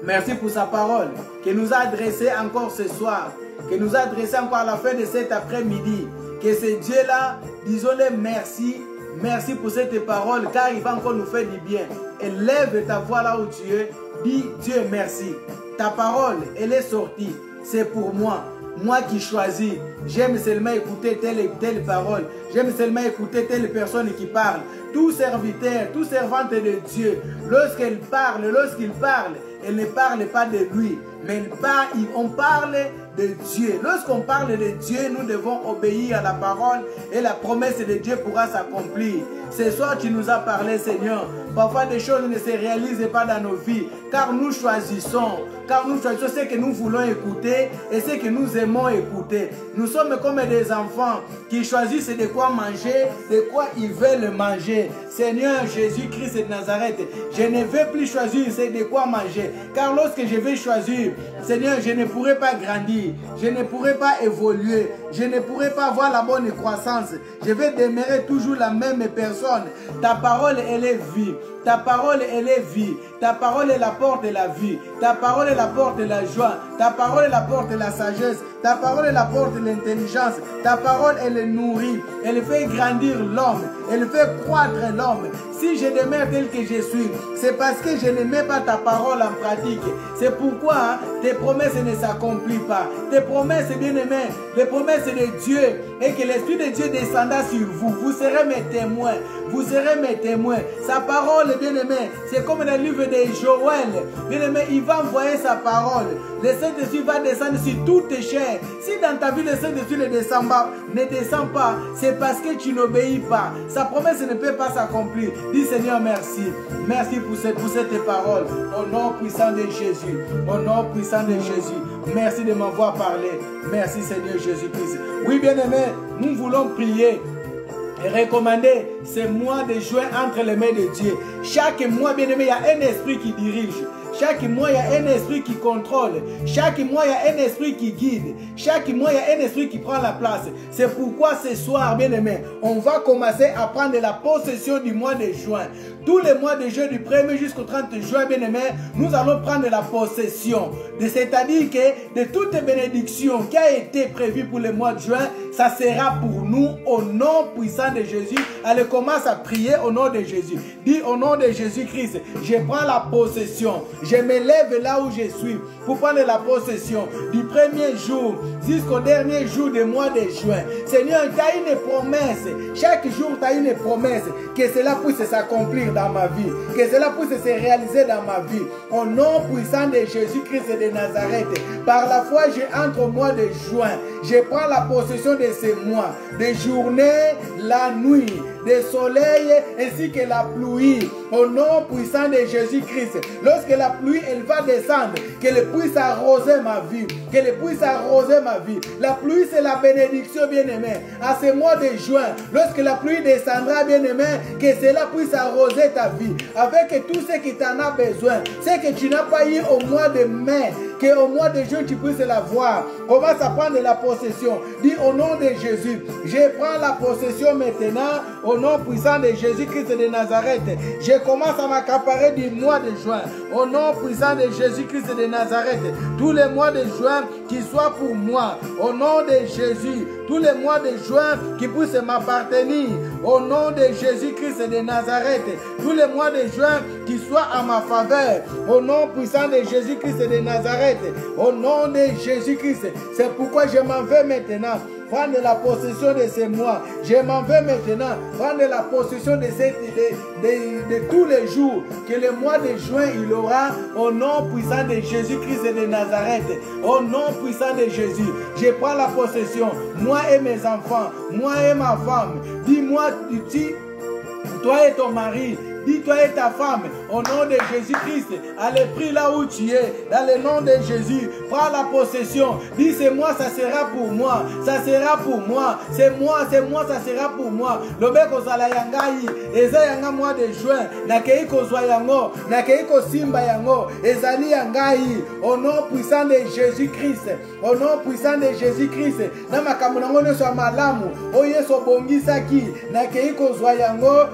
Merci pour sa parole, qui nous a adressé encore ce soir, qui nous a adressé encore à la fin de cet après-midi. Que c'est Dieu-là, disons-le merci, merci pour cette parole, car il va encore nous faire du bien. Élève ta voix là où tu es, dis Dieu merci. Ta parole, elle est sortie, c'est pour moi. Moi qui choisis, j'aime seulement écouter telle et telle parole. J'aime seulement écouter telle personne qui parle. Tout serviteur, tout servante de Dieu, lorsqu'il parle, elle ne parle pas de lui, mais on parle de Dieu. Lorsqu'on parle de Dieu, nous devons obéir à la parole et la promesse de Dieu pourra s'accomplir. Ce soir, tu nous as parlé, Seigneur. Parfois, des choses ne se réalisent pas dans nos vies, car nous choisissons ce que nous voulons écouter et ce que nous aimons écouter. Nous sommes comme des enfants qui choisissent de quoi manger, de quoi ils veulent manger. Seigneur Jésus-Christ de Nazareth, je ne veux plus choisir de quoi manger, car lorsque je vais choisir, Seigneur, je ne pourrai pas grandir, je ne pourrai pas évoluer, je ne pourrai pas avoir la bonne croissance. Je vais demeurer toujours la même personne. Ta parole, elle est vie. Ta parole, elle est vie. Ta parole est la porte de la vie. Ta parole est la porte de la joie. Ta parole est la porte de la sagesse. Ta parole est la porte de l'intelligence. Ta parole, elle nourrit. Elle fait grandir l'homme. Elle fait croître l'homme. Si je demeure tel que je suis, c'est parce que je ne mets pas ta parole en pratique. C'est pourquoi tes promesses ne s'accomplissent pas. Tes promesses, bien-aimés, les promesses de Dieu, et que l'Esprit de Dieu descendra sur vous. Vous serez mes témoins. Vous serez mes témoins. Sa parole, bien-aimé, c'est comme dans le livre de Joël. Bien-aimé, il va envoyer sa parole. Le Saint-Esprit va descendre sur toutes tes chairs. Si dans ta vie, le Saint-Esprit ne descend pas, c'est parce que tu n'obéis pas. Sa promesse ne peut pas s'accomplir. Dis Seigneur, merci. Merci pour cette parole. Au nom puissant de Jésus. Au nom puissant de Jésus. Merci de m'avoir parlé. Merci Seigneur Jésus-Christ. Oui, bien-aimé, nous voulons prier et recommander ce mois de juin entre les mains de Dieu. Chaque mois, bien-aimé, il y a un esprit qui dirige. Chaque mois, il y a un esprit qui contrôle. Chaque mois, il y a un esprit qui guide. Chaque mois, il y a un esprit qui prend la place. C'est pourquoi ce soir, bien-aimé, on va commencer à prendre la possession du mois de juin. Tous les mois de juin, du 1er jusqu'au 30 juin, bien-aimé, nous allons prendre la possession. C'est-à-dire que de toute bénédiction qui a été prévue pour le mois de juin, ça sera pour nous au nom puissant de Jésus. Allez, commence à prier au nom de Jésus. Dis au nom de Jésus-Christ, je prends la possession. Je me lève là où je suis pour prendre la possession du premier jour jusqu'au dernier jour du mois de juin. Seigneur, tu as une promesse. Chaque jour, tu as une promesse que cela puisse s'accomplir dans ma vie. Que cela puisse se réaliser dans ma vie. Au nom puissant de Jésus-Christ de Nazareth. Par la foi, j'entre au mois de juin. Je prends la possession de ces mois. Des journées, la nuit, des soleils ainsi que la pluie. Au nom puissant de Jésus-Christ. Lorsque la pluie, elle va descendre, qu'elle puisse arroser ma vie. Qu'elle puisse arroser ma vie. La pluie, c'est la bénédiction, bien-aimé. À ce mois de juin, lorsque la pluie descendra, bien-aimé, que cela puisse arroser ta vie. Avec tout ce qui t'en a besoin. Ce que tu n'as pas eu au mois de mai, qu'au mois de juin, tu puisses l'avoir. Commence à prendre la possession. Dis au nom de Jésus, je prends la possession maintenant, au nom puissant de Jésus-Christ de Nazareth. Je commence à m'accaparer du mois de juin. Au nom puissant de Jésus-Christ de Nazareth. Tous les mois de juin qui soient pour moi. Au nom de Jésus. Tous les mois de juin qui puissent m'appartenir. Au nom de Jésus-Christ de Nazareth. Tous les mois de juin qui soient à ma faveur. Au nom puissant de Jésus-Christ de Nazareth. Au nom de Jésus-Christ. C'est pourquoi je m'en vais maintenant prendre la possession de ces mois. Je m'en vais maintenant prendre la possession de tous les jours que le mois de juin il aura au nom puissant de Jésus-Christ de Nazareth. Au nom puissant de Jésus, je prends la possession. Moi et mes enfants, moi et ma femme. Dis-moi, toi et ton mari. Dis-toi et ta femme, au nom de Jésus-Christ, allez, prie là où tu es, dans le nom de Jésus, prends la possession. Dis, c'est moi, ça sera pour moi, ça sera pour moi, c'est moi, ça sera pour moi. Lobeko zala yangai, eza yanga mois de juin, nakei kozwa yango, nakei kosimba yango, ezali yangai, au nom puissant de Jésus-Christ, au nom puissant de Jésus-Christ, na makamunango ne soit malamu, oye so bongisaki, nakei kozwa yango,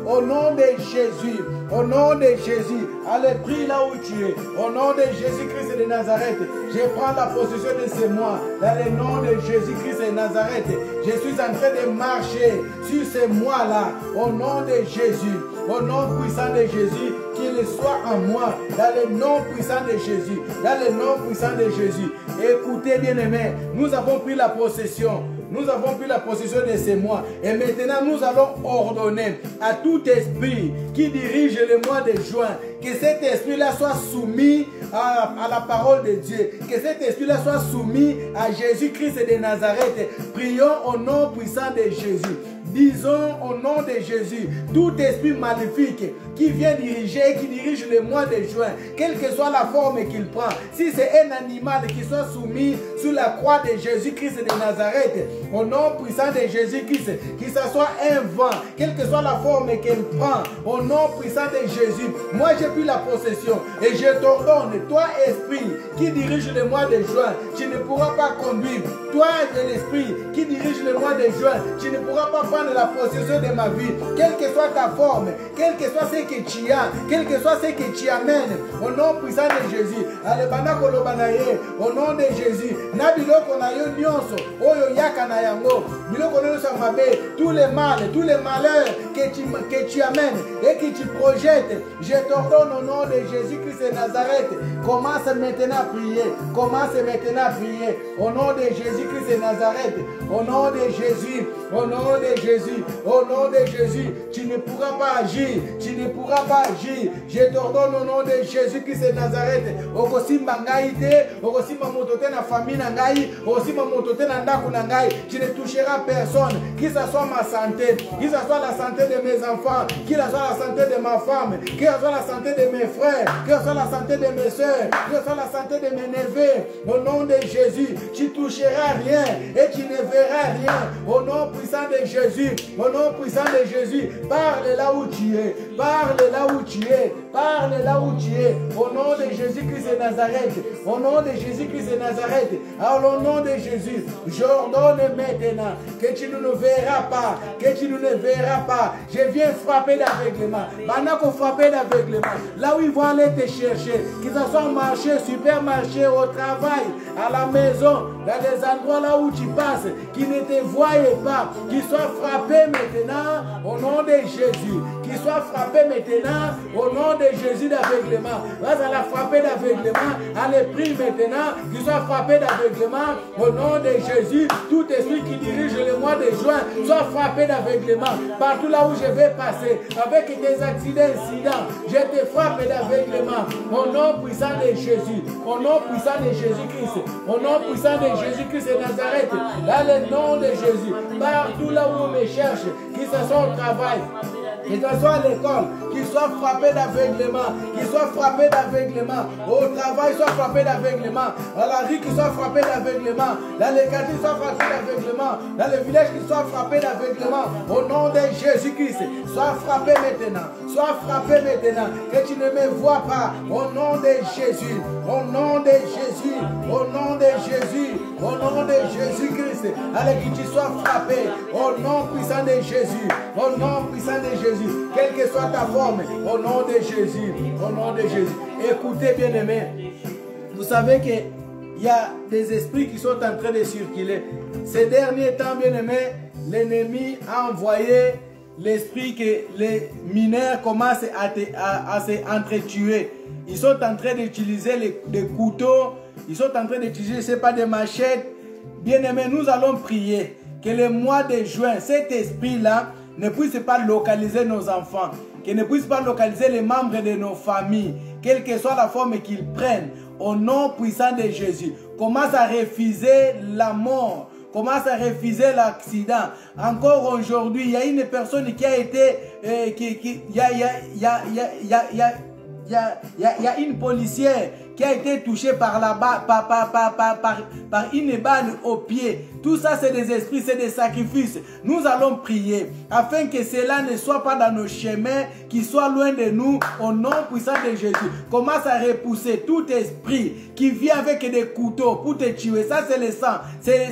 au nom de Jésus, au nom de Jésus, allez, prie là où tu es, au nom de Jésus-Christ de Nazareth, je prends la possession de ces mois, dans le nom de Jésus-Christ de Nazareth, je suis en train de marcher sur ces mois-là, au nom de Jésus, au nom puissant de Jésus, qu'il soit en moi, dans le nom puissant de Jésus, dans le nom puissant de Jésus. Écoutez, bien-aimés, nous avons pris la possession. Nous avons pris la possession de ces mois. Et maintenant, nous allons ordonner à tout esprit qui dirige le mois de juin que cet esprit-là soit soumis à la parole de Dieu. Que cet esprit-là soit soumis à Jésus-Christ de Nazareth. Prions au nom puissant de Jésus. Disons au nom de Jésus, tout esprit maléfique qui vient diriger, qui dirige le mois de juin, quelle que soit la forme qu'il prend, si c'est un animal qui soit soumis sous la croix de Jésus-Christ de Nazareth, au nom puissant de Jésus-Christ, que ce soit un vent, quelle que soit la forme qu'il prend, au nom puissant de Jésus, moi j'ai pris la possession et je t'ordonne, toi esprit qui dirige le mois de juin, tu ne pourras pas conduire, toi l'esprit qui dirige le mois de juin, tu ne pourras pas prendre la possession de ma vie, quelle que soit ta forme, quel que soit ce que tu as, quel que soit ce que tu amènes, au nom puissant de Jésus, au nom de Jésus, na biloko na yo nyonso, oyo yaka na yango, biloko nyonso mabe, tous les malheurs que tu amènes et que tu projettes, je t'ordonne au nom de Jésus-Christ de Nazareth, commence maintenant à prier, commence maintenant à prier, au nom de Jésus-Christ de Nazareth, au nom de Jésus, au nom de Jésus, au nom de Jésus, tu ne pourras pas agir, tu ne pourras pas agir. Je t'ordonne au nom de Jésus-Christ de Nazareth. Okosimba ngai te, okosimba motote na famille na ngai, okosimba motote na ndako na ngai. Tu ne toucheras personne, que ce soit ma santé, que ce soit la santé de mes enfants, que ce soit la santé de ma femme, que ce soit la santé de mes frères, que ce soit la santé de mes soeurs, que ce soit la santé de mes neveux. Au nom de Jésus, tu toucheras rien et tu ne verras rien. Au nom puissant de Jésus, au nom puissant de Jésus, parle là où tu es, parle là où tu es, parle là où tu es, au nom de Jésus-Christ de Nazareth, au nom de Jésus-Christ de Nazareth, au nom de Jésus, j'ordonne maintenant que tu ne nous verras pas, que tu ne nous verras pas, je viens frapper d'aveuglement, maintenant qu'on frapper d'aveuglement, là où ils vont aller te chercher, qu'ils en soient au marché, supermarché, au travail, à la maison, dans les l'endroit là où tu passes, qui ne te voyaient pas, qui soient frappés maintenant au nom de Jésus. Qui soient frappés maintenant au nom de Jésus d'aveuglement. Vas à la frapper d'aveuglement, allez prie maintenant, qui soient frappés d'aveuglement au nom de Jésus. Tout esprit qui dirige le mois de juin soit frappé d'aveuglement. Partout là où je vais passer, avec des accidents, incidents, je te frappe d'aveuglement. Au nom puissant de Jésus, au nom puissant de Jésus-Christ, au nom puissant de Jésus-Christ de Nazareth, dans le nom de Jésus, partout là où on me cherche, qui se sont au travail, que ce soit à l'école, qu'ils soient frappés d'aveuglement, qu'ils soient frappés d'aveuglement, au travail, soient frappés d'aveuglement, à la rue, qu'ils soient frappés d'aveuglement, dans les quartiers, soient frappés d'aveuglement, dans les villages, qu'ils soient frappés d'aveuglement, au nom de Jésus-Christ, sois frappé maintenant, sois frappé maintenant, que tu ne me vois pas, au nom de Jésus, au nom de Jésus, au nom de Jésus, au nom de Jésus-Christ, allez que tu sois frappé, au nom puissant de Jésus, au nom puissant de Jésus, quelle que soit ta forme, au nom de Jésus, au nom de Jésus. Écoutez bien aimés, vous savez qu'il y a des esprits qui sont en train de circuler. Ces derniers temps, bien aimés, l'ennemi a envoyé l'esprit que les mineurs commencent à s'entretuer. Ils sont en train d'utiliser des couteaux, ils sont en train d'utiliser, je ne sais pas, des machettes. Bien aimés, nous allons prier que le mois de juin, cet esprit-là ne puisse pas localiser nos enfants, qu'il ne puisse pas localiser les membres de nos familles, quelle que soit la forme qu'ils prennent, au nom puissant de Jésus. Commence à refuser la mort, commence à refuser l'accident. Encore aujourd'hui, il y a une personne qui a été, il y a une policière qui a été touchée par une balle au pied. Tout ça, c'est des esprits, c'est des sacrifices. Nous allons prier afin que cela ne soit pas dans nos chemins, qu'il soit loin de nous, au nom puissant de Jésus. Commence à repousser tout esprit qui vient avec des couteaux pour te tuer. Ça, c'est le sang. C'est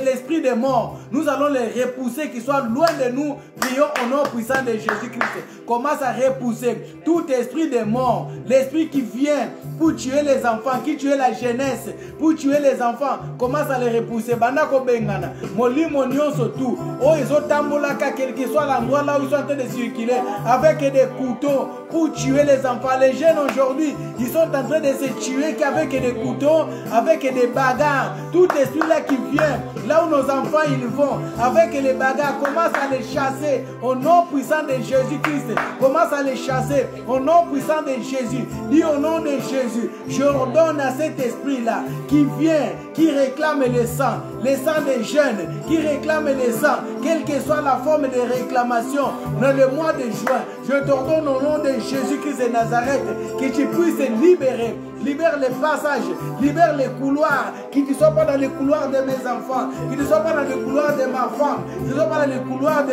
l'esprit de mort. Nous allons les repousser, qu'ils soient loin de nous. Prions au nom puissant de Jésus-Christ. Commence à repousser tout esprit de mort. L'esprit qui vient pour tuer les enfants, qui tue la jeunesse, pour tuer les enfants. Commence à les repousser. Bengana, molimo nyonso tout. Oh, ils ont tambolaka, quel que soit l'endroit là où ils sont en train de circuler, avec des couteaux pour tuer les enfants. Les jeunes aujourd'hui, ils sont en train de se tuer qu'avec des couteaux, avec des bagarres. Tout esprit là qui vient, là où nos enfants ils vont, avec les bagarres, commence à les chasser au nom puissant de Jésus-Christ. Commence à les chasser au nom puissant de Jésus. Dis au nom de Jésus, je ordonne à cet esprit là qui vient, qui réclame le sang des jeunes, qui réclament le sang, quelle que soit la forme de réclamation, dans le mois de juin, je t'ordonne au nom de Jésus-Christ de Nazareth, que tu puisses libérer. Libère les passages, libère les couloirs, qui ne soient pas dans les couloirs de mes enfants, qui ne soient pas dans les couloirs de ma femme, qui ne soient pas dans les couloirs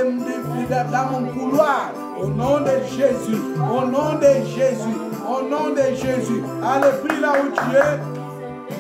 dans mon couloir. Au nom de Jésus, au nom de Jésus, au nom de Jésus. Allez, prie là où tu es.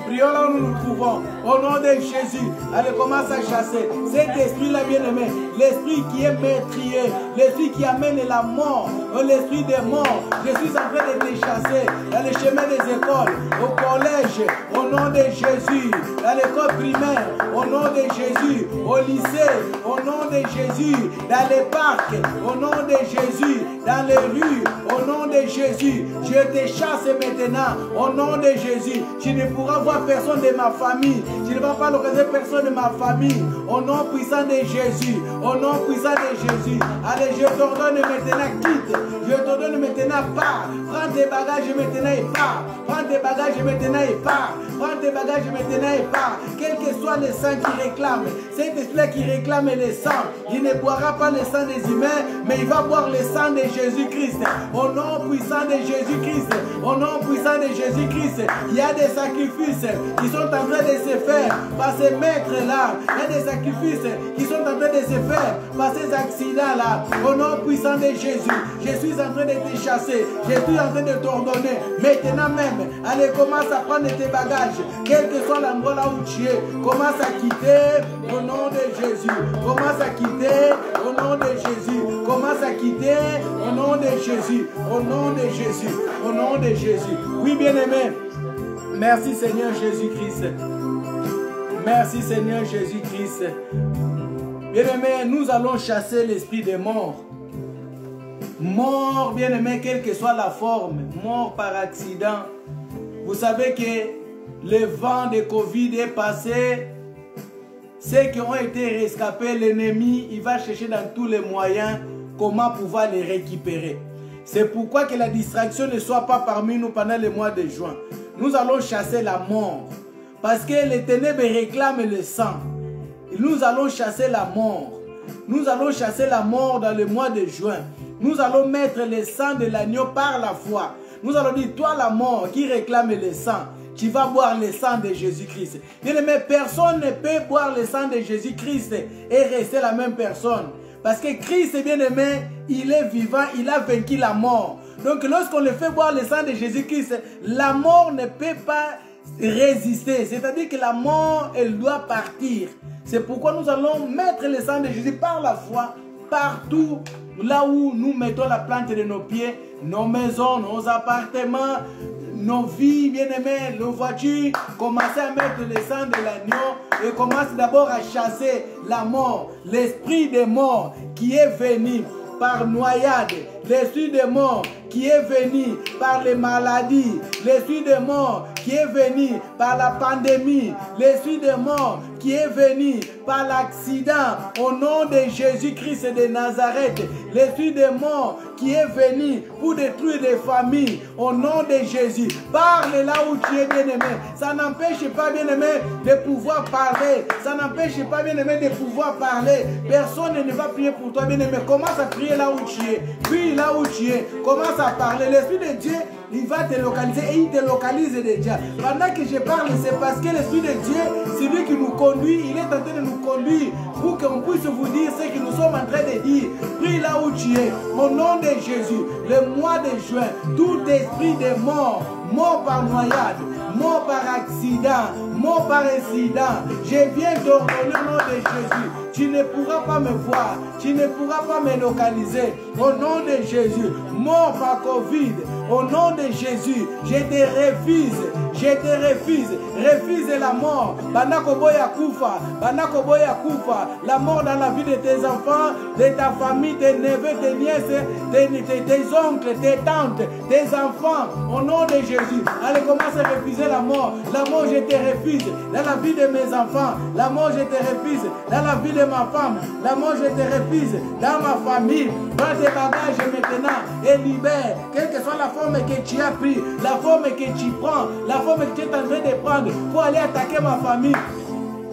Prions là où nous nous trouvons. Au nom de Jésus, allez, commence à chasser cet esprit-là, bien-aimé. L'esprit qui est meurtrier, l'esprit qui amène la mort, l'esprit des morts. Je suis en train de te chasser dans les chemins des écoles, au collège, au nom de Jésus, dans l'école primaire, au nom de Jésus, au lycée, au nom de Jésus, dans les parcs, au nom de Jésus, dans les rues, au nom de Jésus. Je te chasse maintenant, au nom de Jésus. Tu ne pourras voir personne de ma famille. Tu ne vas pas localiser personne de ma famille. Au nom puissant de Jésus. Au nom puissant de Jésus. Allez, je t'ordonne maintenant, quitte. Je t'ordonne maintenant, pars. Prends tes bagages maintenant et pars. Prends tes bagages maintenant et pars. Prends tes bagages maintenant et pars. Quel que soit le sang qui réclame, cet esprit qui réclame le sang, il ne boira pas le sang des humains, mais il va boire le sang de Jésus-Christ. Au nom puissant de Jésus-Christ. Au nom puissant de Jésus-Christ. Il y a des sacrifices qui sont en train de se faire par ces maîtres-là. Il y a des sacrifices qui sont en train de se faire par ces accidents-là. Au nom puissant de Jésus, je suis en train de te chasser. Je suis en train de t'ordonner. Maintenant même, allez, commence à prendre tes bagages. Quel que soit l'endroit là où tu es, commence à quitter au nom de Jésus. Commence à quitter au nom de Jésus. Commence à quitter au nom de Jésus. Au nom de Jésus. Au nom de Jésus. Oui, bien-aimé. Merci Seigneur Jésus-Christ. Merci Seigneur Jésus-Christ. Bien-aimés, nous allons chasser l'esprit des morts. Mort, bien-aimé, quelle que soit la forme, mort par accident. Vous savez que le vent de Covid est passé. Ceux qui ont été rescapés, l'ennemi, il va chercher dans tous les moyens comment pouvoir les récupérer. C'est pourquoi que la distraction ne soit pas parmi nous pendant le mois de juin. Nous allons chasser la mort. Parce que les ténèbres réclament le sang. Nous allons chasser la mort. Nous allons chasser la mort dans le mois de juin. Nous allons mettre le sang de l'agneau par la foi. Nous allons dire, toi la mort qui réclame le sang, tu vas boire le sang de Jésus-Christ. Bien-aimé, personne ne peut boire le sang de Jésus-Christ et rester la même personne. Parce que Christ, bien-aimé, il est vivant, il a vaincu la mort. Donc lorsqu'on le fait boire le sang de Jésus-Christ, la mort ne peut pas résister. C'est-à-dire que la mort, elle doit partir. C'est pourquoi nous allons mettre le sang de Jésus par la foi, partout là où nous mettons la plante de nos pieds, nos maisons, nos appartements, nos vies, bien-aimés, nos voitures. Commencez à mettre le sang de l'agneau et commencez d'abord à chasser la mort, l'esprit des morts qui est venu par noyade, l'esprit des morts qui est venu par les maladies, l'esprit des morts qui est venu par la pandémie, l'esprit des morts qui est venu par l'accident, au nom de Jésus-Christ de Nazareth, l'esprit des morts qui est venu pour détruire les familles, au nom de Jésus. Parle là où tu es, bien-aimé. Ça n'empêche pas, bien-aimé, de pouvoir parler. Ça n'empêche pas, bien-aimé, de pouvoir parler. Personne ne va prier pour toi, bien-aimé. Commence à prier là où tu es. Puis là où tu es, commence à parler. L'Esprit de Dieu, il va te localiser et il te localise déjà. Pendant que je parle, c'est parce que l'Esprit de Dieu, c'est lui qui nous conduit. Il est en train de nous conduire pour qu'on puisse vous dire ce que nous sommes en train de dire. Prie là où tu es. Au nom de Jésus, le mois de juin, tout esprit de mort, mort par noyade, mort par accident, mort par incident, je viens t'ordonner au nom de Jésus. Tu ne pourras pas me voir, tu ne pourras pas me localiser. Au nom de Jésus, mort par Covid, au nom de Jésus, je te refuse. Je te refuse. Refuse la mort. Banakoboya Koufa. Banakoboya Koufa. La mort dans la vie de tes enfants, de ta famille, tes neveux, tes nièces, tes oncles, tes tantes, tes enfants. Au nom de Jésus. Allez, commence à refuser la mort. La mort, je te refuse. Dans la vie de mes enfants. La mort, je te refuse. Dans la vie de ma femme. La mort, je te refuse. Dans ma famille. Prends tes bagages maintenant et libère. Quelle que soit la forme que tu as pris, la forme que tu prends, la forme que tu es en train de prendre pour aller attaquer ma famille,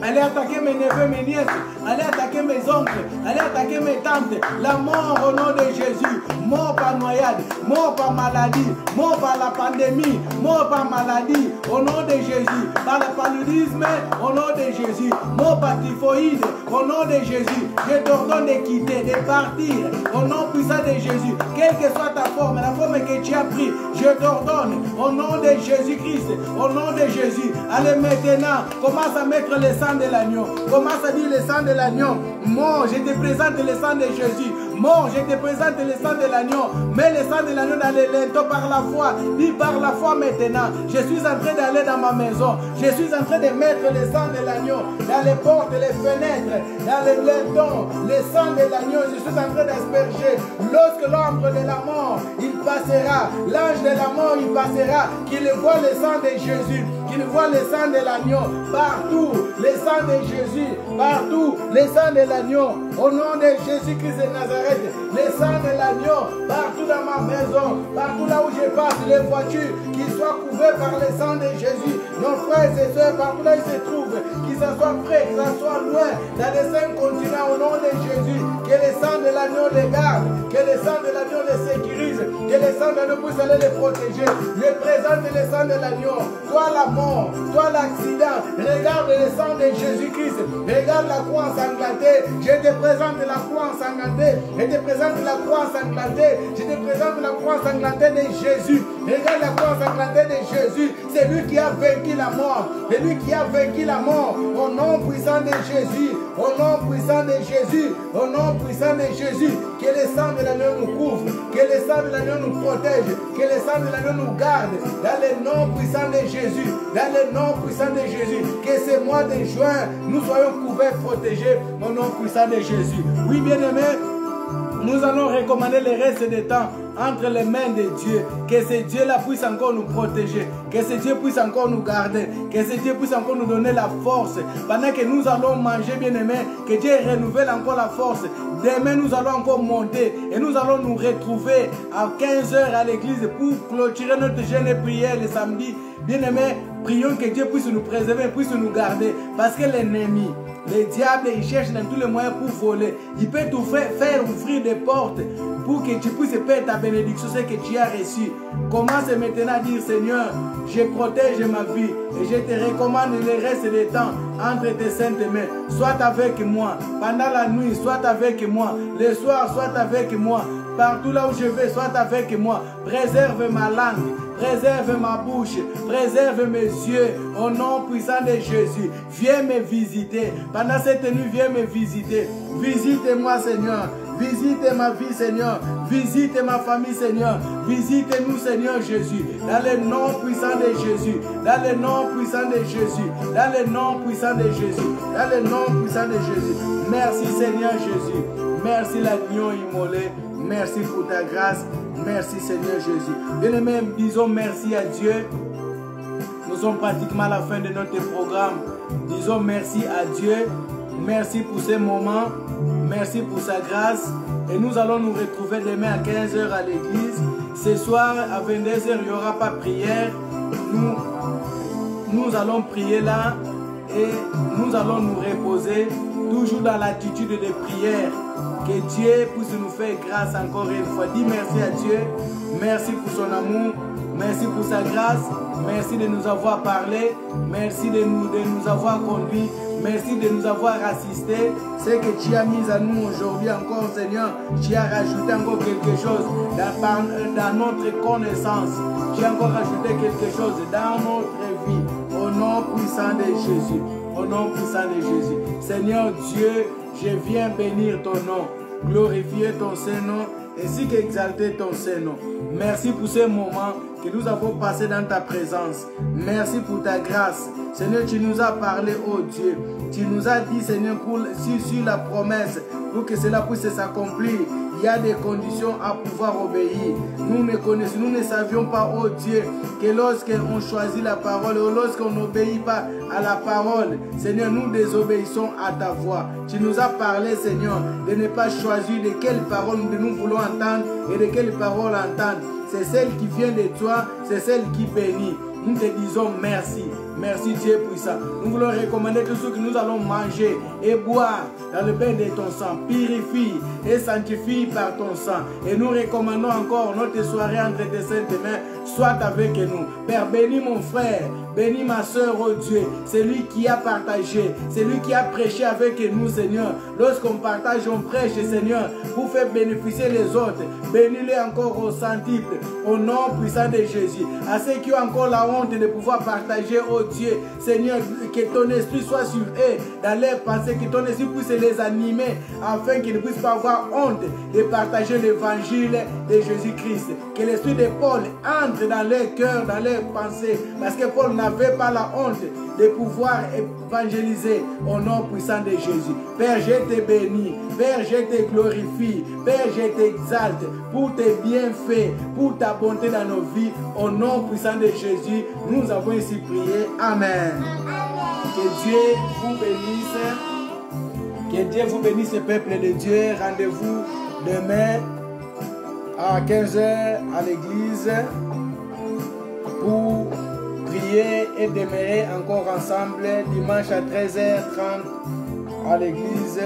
aller attaquer mes neveux, mes nièces, aller attaquer mes oncles, aller attaquer mes tantes. La mort au nom de Jésus. Mort par noyade, mort par maladie, mort par la pandémie, mort par maladie, au nom de Jésus. Par le paludisme, au nom de Jésus. Mort par typhoïde, au nom de Jésus. Je t'ordonne de quitter, de partir, au nom puissant de Jésus. Quelle que soit ta forme, la forme que tu as pris, je t'ordonne, au nom de Jésus-Christ, au nom de Jésus. Allez maintenant, commence à mettre le sang de l'agneau. Commence à dire le sang de l'agneau. Mort, je te présente le sang de Jésus. Mort, je te présente le sang de l'agneau. Mets le sang de l'agneau dans les linteaux par la foi. Dis par la foi maintenant. Je suis en train d'aller dans ma maison. Je suis en train de mettre le sang de l'agneau dans les portes, les fenêtres, dans les linteaux. Le sang de l'agneau, je suis en train d'asperger. Lorsque l'ombre de la mort, il passera. L'ange de la mort, il passera. Qu'il voit le sang de Jésus. Qu'il voit le sang de l'agneau partout. Le sang de Jésus partout. Le sang de l'agneau. Au nom de Jésus-Christ de Nazareth. Le sang de l'agneau partout dans ma maison. Partout là où je passe, les voitures, qu'ils soient couverts par le sang de Jésus. Nos frères et sœurs, partout là où ils se trouvent, qu'ils soient près, qu'ils soient loin, dans les 5 continents, au nom de Jésus. Que le sang de l'agneau les garde. Que le sang de l'agneau les sécurise. Que le sang de l'agneau puisse aller les protéger. Je présente le sang de l'agneau. Toi la mort, toi l'accident. Regarde le sang de Jésus-Christ. Regarde la croix ensanglantée. Je te présente la croix ensanglantée. Je te présente la croix ensanglantée. Je te présente la croix ensanglantée de Jésus. Regarde la croix ensanglantée de Jésus. C'est lui qui a vaincu la mort. C'est lui qui a vaincu la mort. Au nom puissant de Jésus. Au nom puissant de Jésus. Au nom puissant de Jésus. Que le sang de l'agneau nous couvre. Que le sang de l'agneau nous protège. Que le sang de l'agneau nous garde. Dans le nom puissant de Jésus. Dans le nom puissant de Jésus. Que ce mois de juin, nous soyons couverts, protégés. Au nom puissant de Jésus. Oui, bien-aimés. Nous allons recommander le reste des temps entre les mains de Dieu. Que ce Dieu-là puisse encore nous protéger. Que ce Dieu puisse encore nous garder. Que ce Dieu puisse encore nous donner la force. Pendant que nous allons manger, bien-aimés, que Dieu renouvelle encore la force. Demain, nous allons encore monter. Et nous allons nous retrouver à 15 h à l'église pour clôturer notre jeûne et prière le samedi. Bien-aimés, prions que Dieu puisse nous préserver, puisse nous garder. Parce que l'ennemi, le diable, il cherche dans tous les moyens pour voler. Il peut tout faire ouvrir des portes pour que tu puisses perdre ta bénédiction, ce que tu as reçu. Commence maintenant à dire, Seigneur, je protège ma vie et je te recommande le reste des temps entre tes saintes mains. Sois avec moi pendant la nuit, sois avec moi le soir, sois avec moi partout là où je vais, sois avec moi. Préserve ma langue, préserve ma bouche, préserve mes yeux au nom puissant de Jésus. Viens me visiter. Pendant cette nuit, viens me visiter. Visite-moi, Seigneur. Visite ma vie, Seigneur. Visite ma famille, Seigneur. Visite-nous, Seigneur Jésus. Dans le nom puissant de Jésus. Dans le nom puissant de Jésus. Dans le nom puissant de Jésus. Dans le nom puissant de Jésus. Merci, Seigneur Jésus. Merci, l'agneau immolé. Merci pour ta grâce. Merci, Seigneur Jésus. Bien-aimés, disons merci à Dieu. Nous sommes pratiquement à la fin de notre programme. Disons merci à Dieu. Merci pour ces moments. Merci pour sa grâce. Et nous allons nous retrouver demain à 15 h à l'église. Ce soir à 22 h, il n'y aura pas prière. Nous allons prier là. Et nous allons nous reposer. Toujours dans l'attitude de prière. Que Dieu puisse nous faire grâce encore une fois. Dis merci à Dieu. Merci pour son amour. Merci pour sa grâce. Merci de nous avoir parlé. Merci de nous avoir conduits. Merci de nous avoir assistés. Ce que tu as mis à nous aujourd'hui encore, Seigneur, tu as rajouté encore quelque chose dans notre connaissance. Tu as encore rajouté quelque chose dans notre vie. Au nom puissant de Jésus. Au nom puissant de Jésus. Seigneur Dieu, je viens bénir ton nom, glorifier ton Saint-Nom, ainsi qu'exalter ton Saint-Nom. Merci pour ce moment que nous avons passé dans ta présence. Merci pour ta grâce. Seigneur, tu nous as parlé, oh Dieu. Tu nous as dit, Seigneur, sur la promesse, pour que cela puisse s'accomplir. Il y a des conditions à pouvoir obéir. Nous ne savions pas, oh Dieu, que lorsqu'on choisit la parole, ou lorsqu'on n'obéit pas à la parole, Seigneur, nous désobéissons à ta voix. Tu nous as parlé, Seigneur, de ne pas choisir de quelle parole nous voulons entendre et de quelle parole entendre. C'est celle qui vient de toi, c'est celle qui bénit. Nous te disons merci. Merci Dieu puissant. Nous voulons recommander tout ce que nous allons manger et boire dans le bain de ton sang. Purifie et sanctifie par ton sang. Et nous recommandons encore notre soirée entre tes saintes mains. Sois avec nous. Père, bénis mon frère. Bénis ma soeur, oh Dieu. C'est lui qui a partagé. C'est lui qui a prêché avec nous, Seigneur. Lorsqu'on partage, on prêche, Seigneur, pour faire bénéficier les autres. Bénis-les encore au centuple. Au nom puissant de Jésus. À ceux qui ont encore la honte de pouvoir partager, oh Dieu, Seigneur, que ton esprit soit sur eux, dans leurs pensées, que ton esprit puisse les animer, afin qu'ils ne puissent pas avoir honte de partager l'évangile de Jésus-Christ. Que l'esprit de Paul entre dans leur cœur, dans leurs pensées, parce que Paul n'avait pas la honte de pouvoir évangéliser au nom puissant de Jésus. Père, je te bénis, Père, je te glorifie, Père, je t'exalte pour tes bienfaits, pour ta bonté dans nos vies, au nom puissant de Jésus. Nous avons ici prié. Amen. Que Dieu vous bénisse. Que Dieu vous bénisse, peuple de Dieu. Rendez-vous demain à 15 h à l'église pour prier et demeurer encore ensemble dimanche à 13 h 30 à l'église.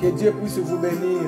Que Dieu puisse vous bénir.